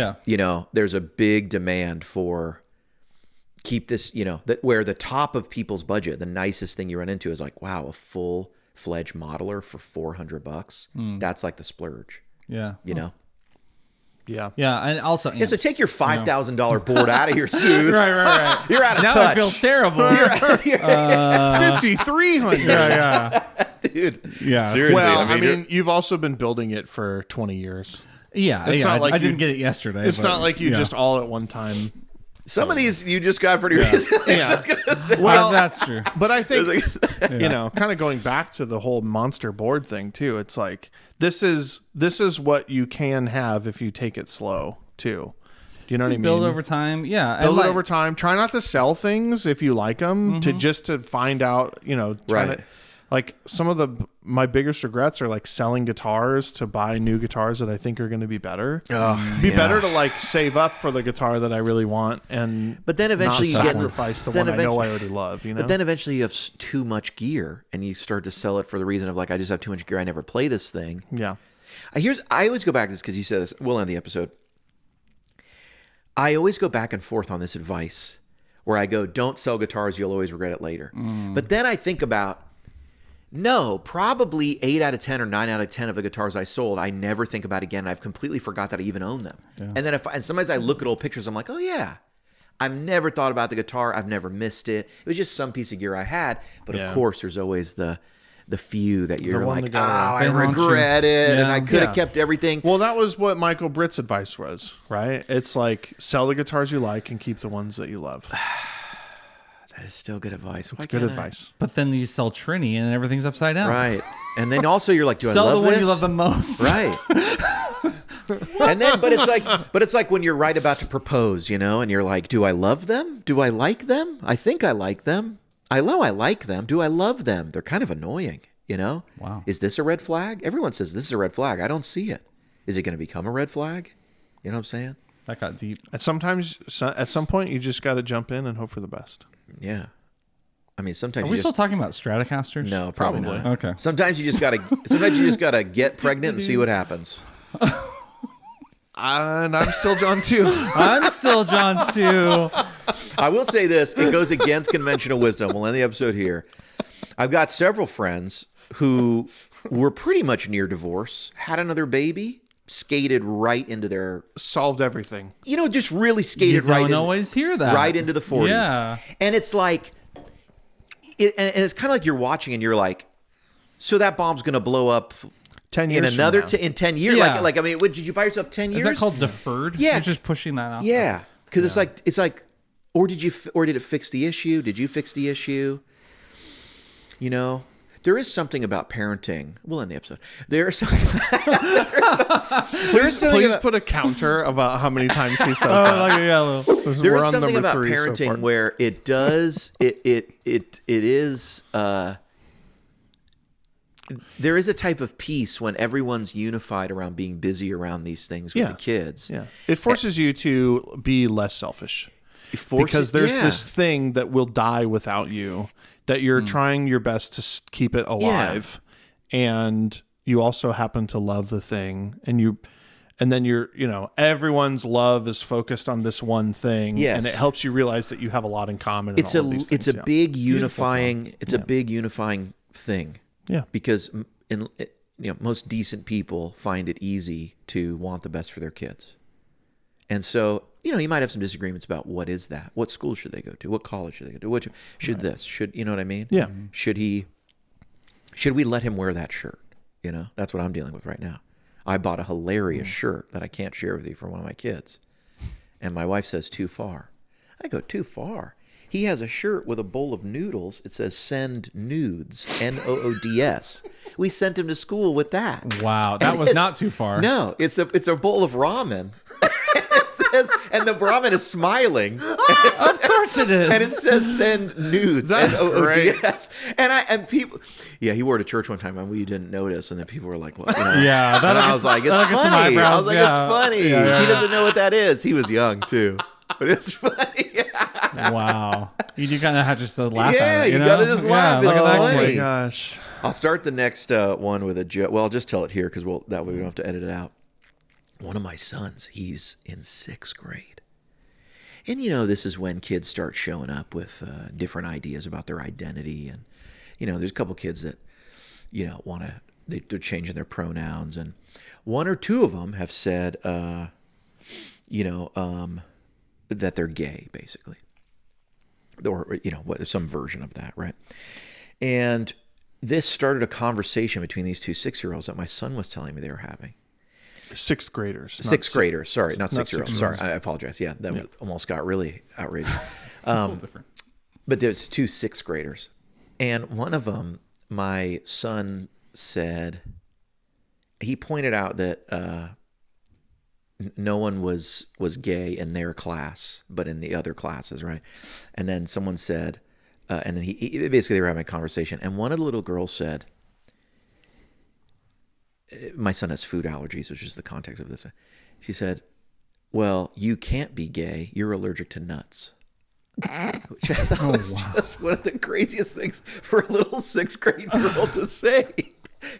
there's a big demand for keep this, that where the top of people's budget, the nicest thing you run into is like, wow, a full-fledged modeler for $400. That's like the splurge. Yeah. Yeah. Yeah. And also, so take your $5,000 board out of your Sooze. Right. You're out of now touch. I feel terrible. 5,300. Yeah. Dude. Yeah. Seriously. Well, I mean, you've also been building it for 20 years. Yeah. It's not like I didn't get it yesterday. It's not like you just all at one time. Some of these you just got pretty recently. Yeah. Well, that's true. But I think, kind of going back to the whole monster board thing too, it's like, this is what you can have if you take it slow too. Do you know what I mean? Build over time. Yeah. Build it over time. Try not to sell things if you like them to find out, Like some of my biggest regrets are like selling guitars to buy new guitars that I think are going to be better. Better to like save up for the guitar that I really want, and but then eventually not you sacrifice the one I know I already love. You know. But then eventually you have too much gear, and you start to sell it for the reason of like, I just have too much gear. I never play this thing. Yeah. I always go back to this because you said this. We'll end the episode. I always go back and forth on this advice where I go, don't sell guitars. You'll always regret it later. But then I think about, no, probably 8 out of 10 or 9 out of 10 of the guitars I sold, I never think about again. I've completely forgot that I even own them. Yeah. And then and sometimes I look at old pictures, I'm like, oh yeah, I've never thought about the guitar. I've never missed it. It was just some piece of gear I had. But of course, there's always the few that you're like, I regret it, and I could have kept everything. Well, that was what Michael Britt's advice was, right? It's like, sell the guitars you like and keep the ones that you love. That is still good advice. It's good advice. But then you sell Trini and everything's upside down. Right. And then also you're like, do I sell love the one this? you love the most. Right. And then, but it's like when you're right about to propose, you know, and you're like, do I love them? Do I like them? I think I like them. I know I like them. Do I love them? They're kind of annoying, you know? Wow. Is this a red flag? Everyone says this is a red flag. I don't see it. Is it going to become a red flag? You know what I'm saying? That got deep. At some point, you just got to jump in and hope for the best. Yeah. I mean, sometimes Are we still talking about Stratocasters? No, probably not. Okay. Sometimes you just gotta get pregnant and see what happens. And I'm still John too. I'm still John too. I will say this: it goes against conventional wisdom. We'll end the episode here. I've got several friends who were pretty much near divorce, had another baby, skated right into their solved everything. You know, just really skated you don't always hear that right into the 40s. Yeah, and it's like. And it's kind of like you're watching and you're like, so that bomb's going to blow up 10 years in another in 10 years. Yeah. Like I mean, did you buy yourself 10 years? Is that called deferred? Yeah, you're just pushing that out. Yeah, because it's like, or did it fix the issue? Did you fix the issue? You know, there is something about parenting. We'll end the episode. There is something. Please put a counter about how many times he said that. There is something about parenting where it does it is there is a type of peace when everyone's unified around being busy around these things with the kids. Yeah, it forces you to be less selfish because there's this thing that will die without you that you're trying your best to keep it alive, and you also happen to love the thing, and then everyone's love is focused on this one thing, and it helps you realize that you have a lot in common. It's a big unifying. It's a big unifying thing. Yeah, because most decent people find it easy to want the best for their kids, and so you might have some disagreements about what is that, what school should they go to, what college should they go to, what should this, should you know what I mean? Yeah. Should we let him wear that shirt? That's what I'm dealing with right now. I bought a hilarious shirt that I can't share with you for one of my kids. And my wife says, too far. I go, too far? He has a shirt with a bowl of noodles. It says send nudes, Noods. We sent him to school with that. Wow, that was not too far. No, it's a bowl of ramen. And the ramen is smiling. Of course it is. And it says send nudes. That's great. And people, he wore it to church one time and we didn't notice. And then people were like, what? Yeah. And I was like, it's funny. I was like, it's funny. Yeah. He doesn't know what that is. He was young too. But it's funny. Wow. You do kind of have just to laugh at it. You got to just laugh. It's funny. Oh my gosh. I'll start the next one with a joke. Well, I'll just tell it here because that way we don't have to edit it out. One of my sons, he's in 6th grade. And, this is when kids start showing up with different ideas about their identity. And, there's a couple kids that, they're changing their pronouns. And one or two of them have said, that they're gay, basically. Or, some version of that, right? And this started a conversation between these two 6-year-olds that my son was telling me they were having. 6th graders. 6th graders. Sorry, not 6-year-olds. Sorry, 6-year-olds. I apologize. Yeah, that almost got really outrageous. A little different. But there's two 6th graders. And one of them, my son said, he pointed out that no one was gay in their class, but in the other classes, right? And then someone said, and then he basically they were having a conversation, and one of the little girls said, "My son has food allergies," which is the context of this. She said, "Well, you can't be gay. You're allergic to nuts." Which I thought was just one of the craziest things for a little 6th grade girl to say,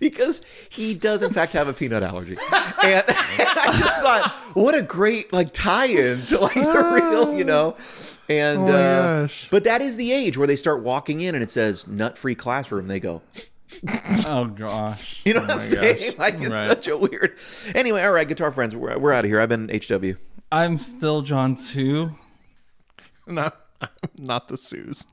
because he does in fact have a peanut allergy, and I just thought, what a great like tie-in to like the real, you know. And but that is the age where they start walking in and it says nut-free classroom. They go, Oh gosh. you know what I'm saying? Like it's such a weird. Anyway, all right, guitar friends, we're out of here. I've been HW. I'm still John too. No, not the Sooze.